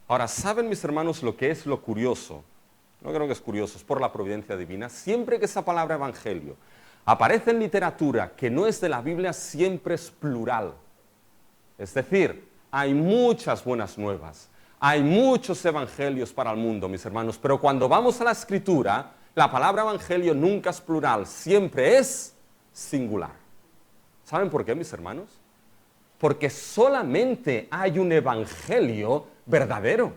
Ahora, ¿saben, mis hermanos, lo que es lo curioso? No creo que es curioso, es por la providencia divina. Siempre que esa palabra evangelio aparece en literatura que no es de la Biblia, siempre es plural. Es decir, hay muchas buenas nuevas, hay muchos evangelios para el mundo, mis hermanos, pero cuando vamos a la Escritura, la palabra evangelio nunca es plural, siempre es singular. ¿Saben por qué, mis hermanos? Porque solamente hay un evangelio verdadero.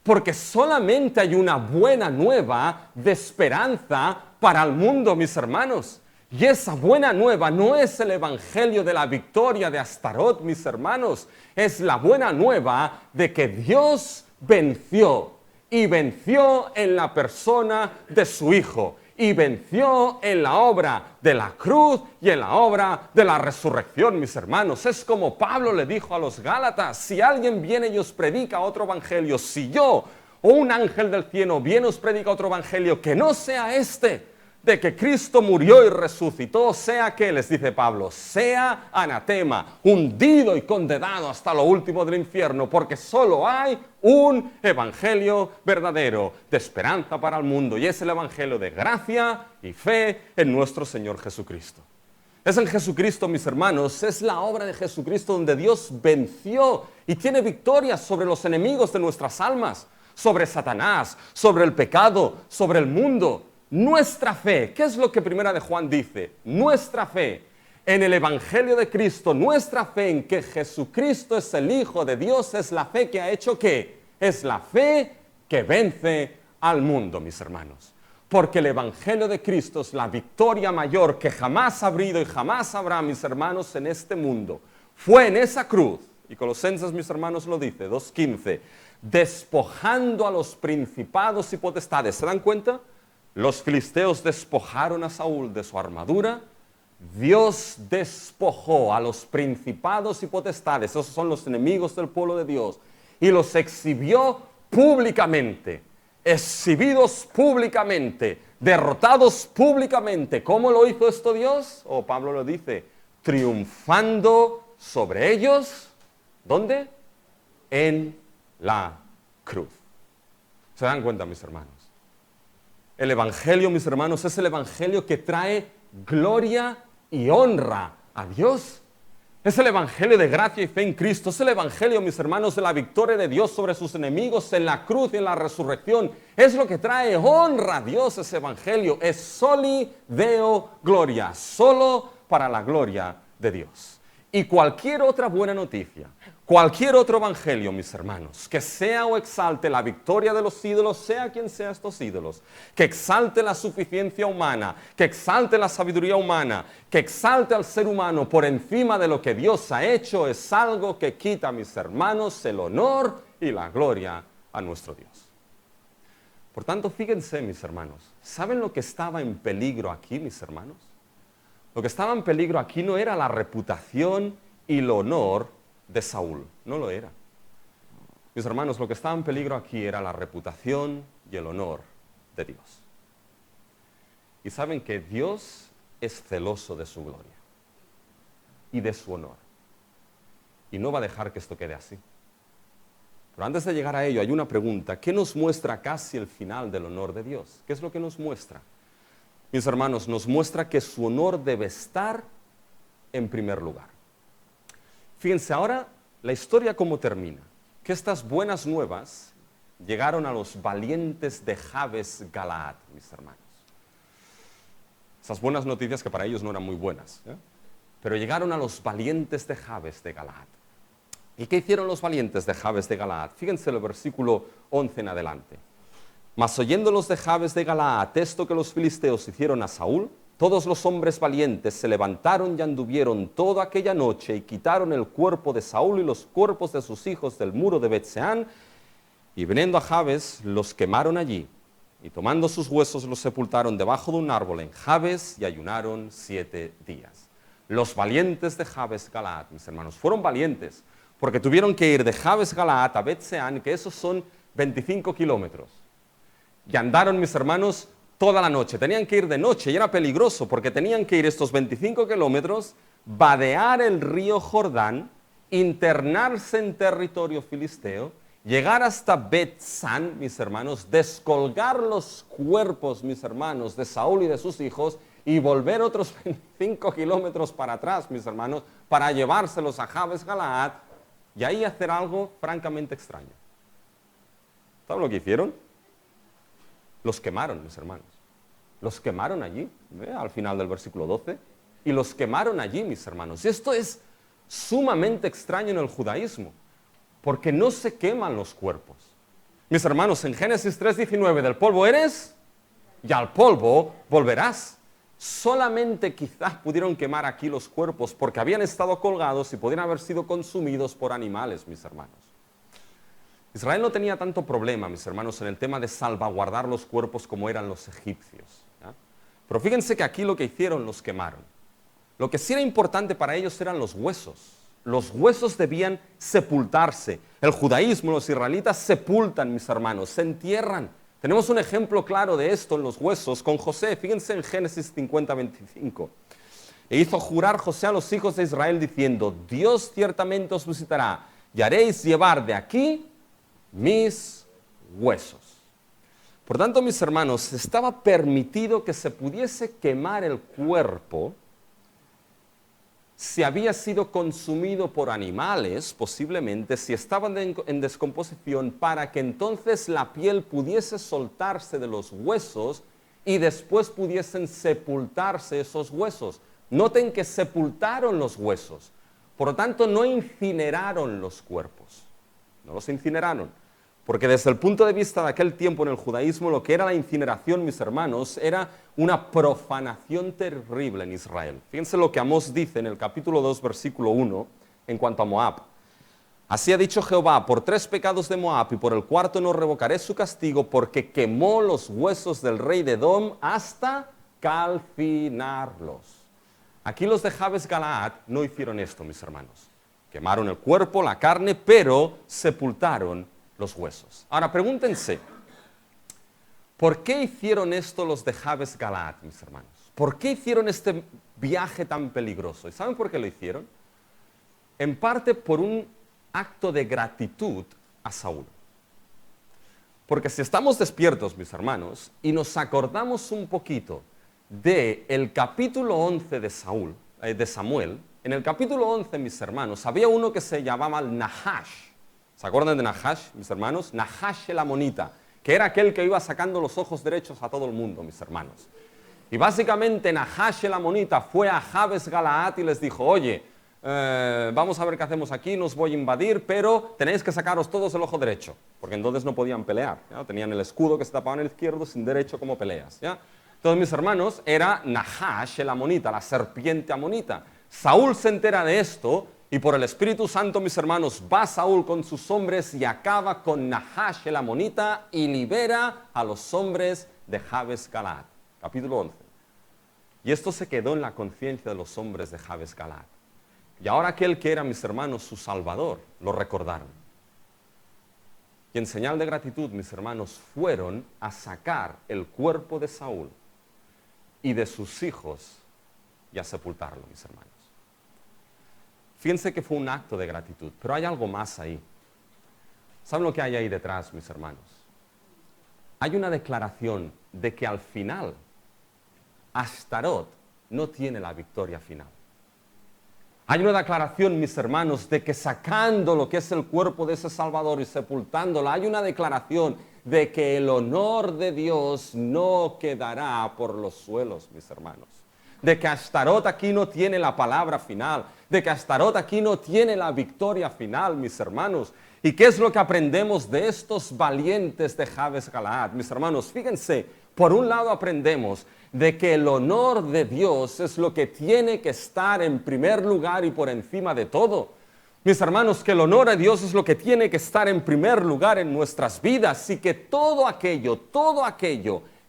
Porque solamente hay una buena nueva de esperanza para el mundo, mis hermanos. Y esa buena nueva no es el evangelio de la victoria de Astarot, mis hermanos. Es la buena nueva de que Dios venció. Y venció en la persona de su Hijo. Y venció en la obra de la cruz y en la obra de la resurrección, mis hermanos. Es como Pablo le dijo a los Gálatas: si alguien viene y os predica otro evangelio, si yo o un ángel del cielo viene y os predica otro evangelio que no sea este, de que Cristo murió y resucitó, sea que, les dice Pablo, sea anatema, hundido y condenado hasta lo último del infierno, porque solo hay un evangelio verdadero de esperanza para el mundo, y es el evangelio de gracia y fe en nuestro Señor Jesucristo. Es en Jesucristo, mis hermanos, es la obra de Jesucristo donde Dios venció y tiene victoria sobre los enemigos de nuestras almas, sobre Satanás, sobre el pecado, sobre el mundo. Nuestra fe, ¿qué es lo que Primera de Juan dice? Nuestra fe en el Evangelio de Cristo, nuestra fe en que Jesucristo es el Hijo de Dios, es la fe que ha hecho ¿qué? Es la fe que vence al mundo, mis hermanos. Porque el Evangelio de Cristo es la victoria mayor que jamás ha habido y jamás habrá, mis hermanos, en este mundo. Fue en esa cruz, y Colosenses, mis hermanos, lo dice, 2:15, despojando a los principados y potestades. ¿Se dan cuenta? Los filisteos despojaron a Saúl de su armadura. Dios despojó a los principados y potestades, esos son los enemigos del pueblo de Dios, y los exhibió públicamente, exhibidos públicamente, derrotados públicamente. ¿Cómo lo hizo esto Dios? Pablo lo dice, triunfando sobre ellos. ¿Dónde? En la cruz. ¿Se dan cuenta, mis hermanos? El evangelio, mis hermanos, es el evangelio que trae gloria y honra a Dios. Es el evangelio de gracia y fe en Cristo. Es el evangelio, mis hermanos, de la victoria de Dios sobre sus enemigos en la cruz y en la resurrección. Es lo que trae honra a Dios ese evangelio. Es soli deo gloria, solo para la gloria de Dios. Y cualquier otra buena noticia, cualquier otro evangelio, mis hermanos, que sea o exalte la victoria de los ídolos, sea quien sea estos ídolos, que exalte la suficiencia humana, que exalte la sabiduría humana, que exalte al ser humano por encima de lo que Dios ha hecho, es algo que quita, mis hermanos, el honor y la gloria a nuestro Dios. Por tanto, fíjense, mis hermanos, ¿saben lo que estaba en peligro aquí, mis hermanos? Lo que estaba en peligro aquí no era la reputación y el honor de Saúl, no lo era. Mis hermanos, lo que estaba en peligro aquí era la reputación y el honor de Dios. Y saben que Dios es celoso de su gloria y de su honor. Y no va a dejar que esto quede así. Pero antes de llegar a ello, hay una pregunta. ¿Qué nos muestra casi el final del honor de Dios? ¿Qué es lo que nos muestra? Mis hermanos, nos muestra que su honor debe estar en primer lugar. Fíjense ahora la historia cómo termina. Que estas buenas nuevas llegaron a los valientes de Jabes Galaad, mis hermanos. Esas buenas noticias que para ellos no eran muy buenas. pero llegaron a los valientes de Jabes de Galaad. ¿Y qué hicieron los valientes de Jabes de Galaad? Fíjense el versículo 11 en adelante. Mas oyendo los de Jabes de Galaad esto que los filisteos hicieron a Saúl, todos los hombres valientes se levantaron y anduvieron toda aquella noche y quitaron el cuerpo de Saúl y los cuerpos de sus hijos del muro de Bet-Seán, y viniendo a Jabes los quemaron allí, y tomando sus huesos los sepultaron debajo de un árbol en Jabes y ayunaron 7 días. Los valientes de Jabes Galaad, mis hermanos, fueron valientes porque tuvieron que ir de Jabes Galaad a Bet-Seán, que esos son 25 kilómetros. Y andaron, mis hermanos, toda la noche. Tenían que ir de noche y era peligroso porque tenían que ir estos 25 kilómetros, vadear el río Jordán, internarse en territorio filisteo, llegar hasta Bet-San, mis hermanos, descolgar los cuerpos, mis hermanos, de Saúl y de sus hijos y volver otros 25 kilómetros para atrás, mis hermanos, para llevárselos a Jabes Galaad y ahí hacer algo francamente extraño. ¿Saben lo que hicieron? Los quemaron, mis hermanos. Los quemaron allí, al final del versículo 12, y los quemaron allí, mis hermanos. Y esto es sumamente extraño en el judaísmo, porque no se queman los cuerpos. Mis hermanos, en Génesis 3:19, del polvo eres y al polvo volverás. Solamente quizás pudieron quemar aquí los cuerpos porque habían estado colgados y podían haber sido consumidos por animales, mis hermanos. Israel no tenía tanto problema, mis hermanos, en el tema de salvaguardar los cuerpos como eran los egipcios, ¿ya? Pero fíjense que aquí lo que hicieron, los quemaron. Lo que sí era importante para ellos eran los huesos. Los huesos debían sepultarse. El judaísmo, los israelitas sepultan, mis hermanos, se entierran. Tenemos un ejemplo claro de esto en los huesos con José. Fíjense en Génesis 50:25. E hizo jurar José a los hijos de Israel diciendo: Dios ciertamente os visitará y haréis llevar de aquí mis huesos. Por tanto, mis hermanos, estaba permitido que se pudiese quemar el cuerpo si había sido consumido por animales, posiblemente, si estaban en descomposición, para que entonces la piel pudiese soltarse de los huesos y después pudiesen sepultarse esos huesos. Noten que sepultaron los huesos, por lo tanto no incineraron los cuerpos, no los incineraron. Porque desde el punto de vista de aquel tiempo en el judaísmo, lo que era la incineración, mis hermanos, era una profanación terrible en Israel. Fíjense lo que Amós dice en el capítulo 2, versículo 1, en cuanto a Moab. Así ha dicho Jehová: por 3 pecados de Moab y por el 4º no revocaré su castigo, porque quemó los huesos del rey de Edom hasta calcinarlos. Aquí los de Jabes Galaad no hicieron esto, mis hermanos. Quemaron el cuerpo, la carne, pero sepultaron los huesos. Ahora pregúntense, ¿por qué hicieron esto los de Jabes Galaad, mis hermanos? ¿Por qué hicieron este viaje tan peligroso? ¿Y saben por qué lo hicieron? En parte por un acto de gratitud a Saúl. Porque si estamos despiertos, mis hermanos, y nos acordamos un poquito del capítulo 11 de Samuel, en el capítulo 11, mis hermanos, había uno que se llamaba el Nahash. ¿Se acuerdan de Nahash, mis hermanos? Nahash el amonita, que era aquel que iba sacando los ojos derechos a todo el mundo, mis hermanos. Y básicamente Nahash el amonita fue a Jabes Galaad y les dijo: oye, vamos a ver qué hacemos aquí, nos voy a invadir, pero tenéis que sacaros todos el ojo derecho, porque entonces no podían pelear, ¿ya? Tenían el escudo que se tapaba en el izquierdo, sin derecho, como peleas, ¿ya? Entonces, mis hermanos, era Nahash el amonita, la serpiente amonita. Saúl se entera de esto y por el Espíritu Santo, mis hermanos, va Saúl con sus hombres y acaba con Nahash el amonita y libera a los hombres de Jabes Galaad. Capítulo 11. Y esto se quedó en la conciencia de los hombres de Jabes Galaad. Y ahora aquel que era, mis hermanos, su salvador, lo recordaron. Y en señal de gratitud, mis hermanos, fueron a sacar el cuerpo de Saúl y de sus hijos y a sepultarlo, mis hermanos. Fíjense que fue un acto de gratitud, pero hay algo más ahí. ¿Saben lo que hay ahí detrás, mis hermanos? Hay una declaración de que al final Astarot no tiene la victoria final. Hay una declaración, mis hermanos, de que sacando lo que es el cuerpo de ese Salvador y sepultándolo, hay una declaración de que el honor de Dios no quedará por los suelos, mis hermanos. de que Astarot aquí no tiene la palabra final, de que Astarot aquí no tiene la victoria final, mis hermanos. ¿Y qué es lo que aprendemos de estos valientes de Jabes Galaad? Mis hermanos, fíjense, por un lado aprendemos de que el honor de Dios es lo que tiene que estar en primer lugar y por encima de todo. Mis hermanos, que el honor a Dios es lo que tiene que estar en primer lugar en nuestras vidas y que todo aquello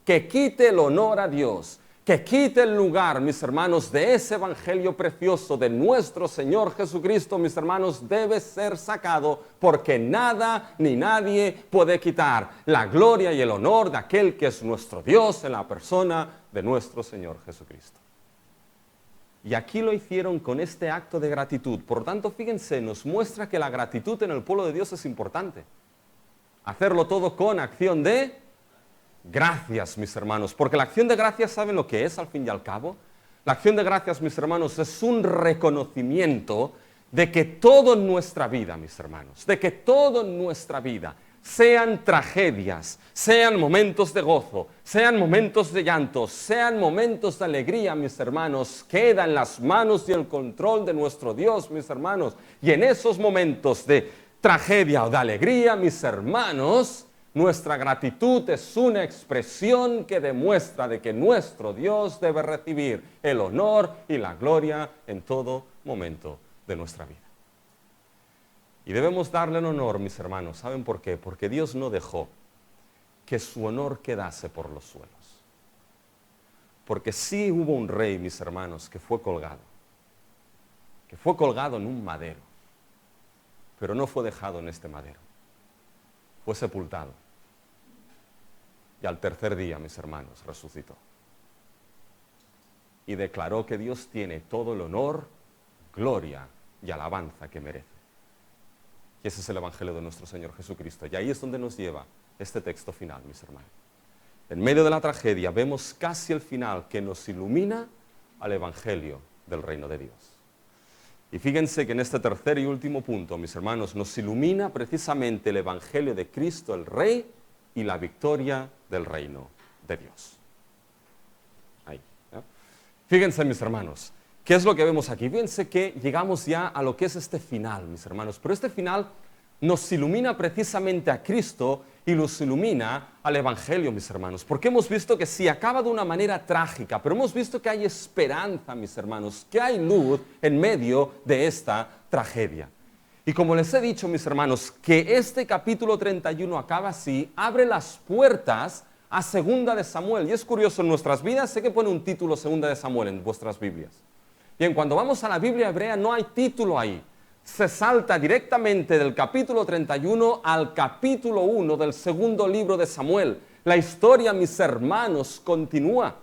que quite el honor a Dios, que quite el lugar, mis hermanos, de ese evangelio precioso de nuestro Señor Jesucristo, mis hermanos, debe ser sacado porque nada ni nadie puede quitar la gloria y el honor de aquel que es nuestro Dios en la persona de nuestro Señor Jesucristo. Y aquí lo hicieron con este acto de gratitud. Por tanto, fíjense, nos muestra que la gratitud en el pueblo de Dios es importante. Hacerlo todo con acción de gracias, mis hermanos, porque la acción de gracias, ¿saben lo que es al fin y al cabo? La acción de gracias, mis hermanos, es un reconocimiento de que todo en nuestra vida, mis hermanos, de que todo en nuestra vida, sean tragedias, sean momentos de gozo, sean momentos de llanto, sean momentos de alegría, mis hermanos, queda en las manos y el control de nuestro Dios, mis hermanos. Y en esos momentos de tragedia o de alegría, mis hermanos, nuestra gratitud es una expresión que demuestra de que nuestro Dios debe recibir el honor y la gloria en todo momento de nuestra vida. Y debemos darle el honor, mis hermanos. ¿Saben por qué? Porque Dios no dejó que su honor quedase por los suelos. Porque sí hubo un rey, mis hermanos, que fue colgado en un madero, pero no fue dejado en este madero. Fue sepultado. Y al tercer día, mis hermanos, resucitó. Y declaró que Dios tiene todo el honor, gloria y alabanza que merece. Y ese es el Evangelio de nuestro Señor Jesucristo. Y ahí es donde nos lleva este texto final, mis hermanos. En medio de la tragedia vemos casi el final que nos ilumina al Evangelio del reino de Dios. Y fíjense que en este tercer y último punto, mis hermanos, nos ilumina precisamente el Evangelio de Cristo, el Rey, y la victoria del reino de Dios. Ahí, ¿no? Fíjense, mis hermanos, ¿qué es lo que vemos aquí? Fíjense que llegamos ya a lo que es este final, mis hermanos, pero este final nos ilumina precisamente a Cristo y nos ilumina al Evangelio, mis hermanos, porque hemos visto que sí, acaba de una manera trágica, pero hemos visto que hay esperanza, mis hermanos, que hay luz en medio de esta tragedia. Y como les he dicho, mis hermanos, que este capítulo 31 acaba así, abre las puertas a Segunda de Samuel. Y es curioso, en nuestras vidas, sé que pone un título Segunda de Samuel en vuestras Biblias. Bien, cuando vamos a la Biblia hebrea no hay título ahí. Se salta directamente del capítulo 31 al capítulo 1 del segundo libro de Samuel. La historia, mis hermanos, continúa.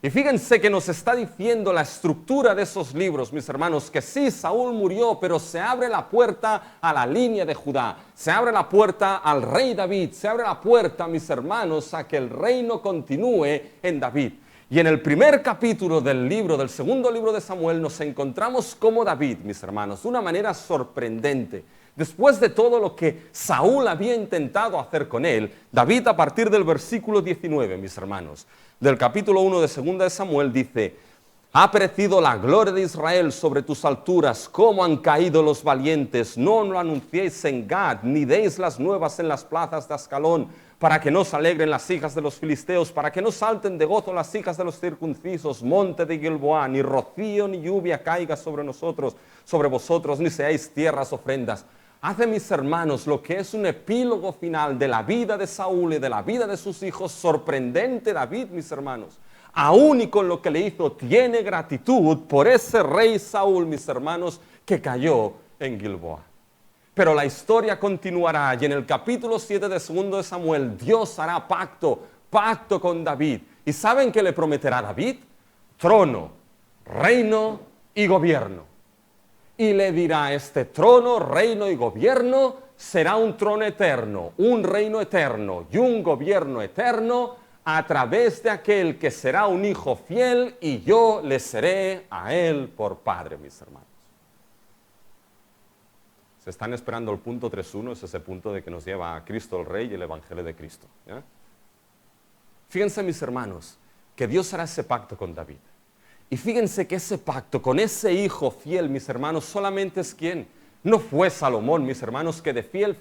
Y fíjense que nos está diciendo la estructura de esos libros, mis hermanos, que sí, Saúl murió, pero se abre la puerta a la línea de Judá, se abre la puerta al rey David, se abre la puerta, mis hermanos, a que el reino continúe en David. Y en el primer capítulo del segundo libro de Samuel, nos encontramos como David, mis hermanos, de una manera sorprendente. Después de todo lo que Saúl había intentado hacer con él, David, a partir del versículo 19, mis hermanos, del capítulo 1 de Segunda de Samuel, dice: ha perecido la gloria de Israel sobre tus alturas, cómo han caído los valientes. No lo anunciéis en Gad, ni deis las nuevas en las plazas de Ascalón, para que no se alegren las hijas de los filisteos, para que no salten de gozo las hijas de los circuncisos, monte de Gilboa, ni rocío ni lluvia caiga sobre nosotros, sobre vosotros, ni seáis tierras ofrendas. Hace, mis hermanos, lo que es un epílogo final de la vida de Saúl y de la vida de sus hijos. Sorprendente David, mis hermanos. Aún y con lo que le hizo, tiene gratitud por ese rey Saúl, mis hermanos, que cayó en Gilboa. Pero la historia continuará y en el capítulo 7 de 2 de Samuel, Dios hará pacto con David. ¿Y saben qué le prometerá a David? Trono, reino y gobierno. Y le dirá: este trono, reino y gobierno será un trono eterno, un reino eterno y un gobierno eterno a través de aquel que será un hijo fiel, y yo le seré a él por padre, mis hermanos. Se están esperando el punto 3.1, es ese punto de que nos lleva a Cristo el Rey y el Evangelio de Cristo, ¿ya? Fíjense, mis hermanos, que Dios hará ese pacto con David. Y fíjense que ese pacto con ese hijo fiel, mis hermanos, solamente es ¿quién? No fue Salomón, mis hermanos, que de fiel,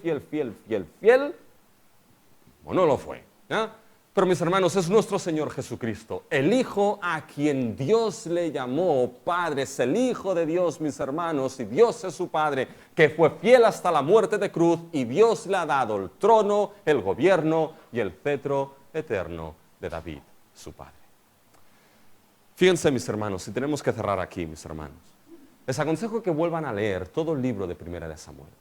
no lo fue. ¿Ya? Pero mis hermanos, es nuestro Señor Jesucristo, el Hijo a quien Dios le llamó Padre, es el Hijo de Dios, mis hermanos, y Dios es su Padre, que fue fiel hasta la muerte de cruz, y Dios le ha dado el trono, el gobierno y el cetro eterno de David, su Padre. Fíjense, mis hermanos, y tenemos que cerrar aquí, mis hermanos. Les aconsejo que vuelvan a leer todo el libro de Primera de Samuel.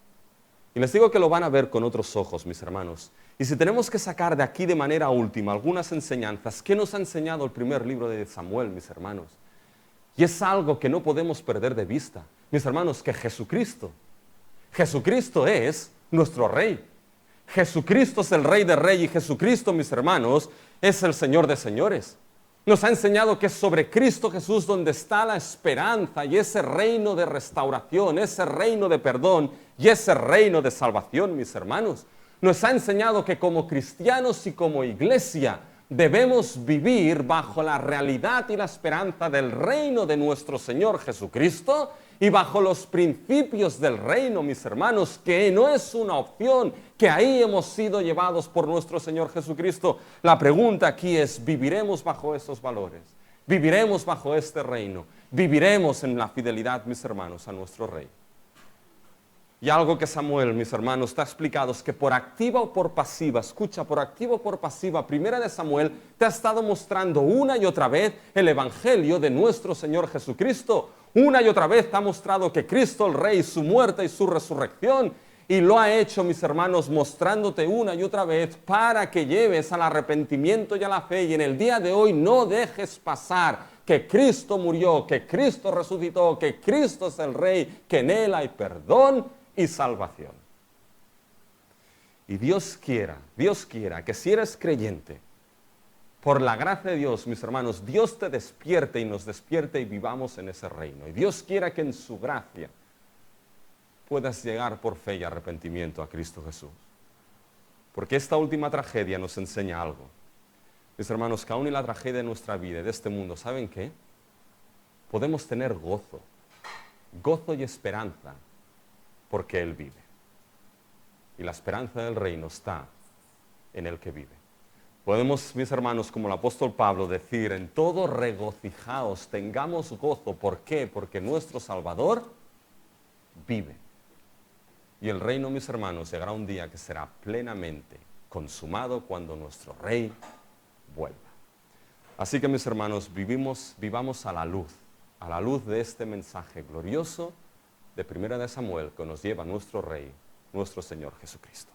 Y les digo que lo van a ver con otros ojos, mis hermanos. Y si tenemos que sacar de aquí de manera última algunas enseñanzas, ¿qué nos ha enseñado el primer libro de Samuel, mis hermanos? Y es algo que no podemos perder de vista, mis hermanos, que Jesucristo es nuestro Rey. Jesucristo es el Rey de Reyes y Jesucristo, mis hermanos, es el Señor de señores. Nos ha enseñado que es sobre Cristo Jesús donde está la esperanza y ese reino de restauración, ese reino de perdón y ese reino de salvación, mis hermanos. Nos ha enseñado que como cristianos y como iglesia debemos vivir bajo la realidad y la esperanza del reino de nuestro Señor Jesucristo y bajo los principios del reino, mis hermanos, que no es una opción, que ahí hemos sido llevados por nuestro Señor Jesucristo. La pregunta aquí es, ¿viviremos bajo esos valores? ¿Viviremos bajo este reino? ¿Viviremos en la fidelidad, mis hermanos, a nuestro Rey? Y algo que Samuel, mis hermanos, está explicado es que por activa o por pasiva, escucha, por activa o por pasiva, Primera de Samuel te ha estado mostrando una y otra vez el Evangelio de nuestro Señor Jesucristo. Una y otra vez te ha mostrado que Cristo el Rey, su muerte y su resurrección, y lo ha hecho, mis hermanos, mostrándote una y otra vez para que lleves al arrepentimiento y a la fe, y en el día de hoy no dejes pasar que Cristo murió, que Cristo resucitó, que Cristo es el Rey, que en Él hay perdón y salvación. Y Dios quiera que si eres creyente, por la gracia de Dios, mis hermanos, Dios te despierte y nos despierte y vivamos en ese reino. Y Dios quiera que en su gracia puedas llegar por fe y arrepentimiento a Cristo Jesús. Porque esta última tragedia nos enseña algo. Mis hermanos, que aún en la tragedia de nuestra vida y de este mundo, ¿saben qué? Podemos tener gozo y esperanza, porque Él vive. Y la esperanza del reino está en el que vive. Podemos, mis hermanos, como el apóstol Pablo, decir, en todo regocijaos, tengamos gozo. ¿Por qué? Porque nuestro Salvador vive. Y el reino, mis hermanos, llegará un día que será plenamente consumado cuando nuestro Rey vuelva. Así que, mis hermanos, vivamos a la luz de este mensaje glorioso de Primera de Samuel que nos lleva a nuestro Rey, nuestro Señor Jesucristo.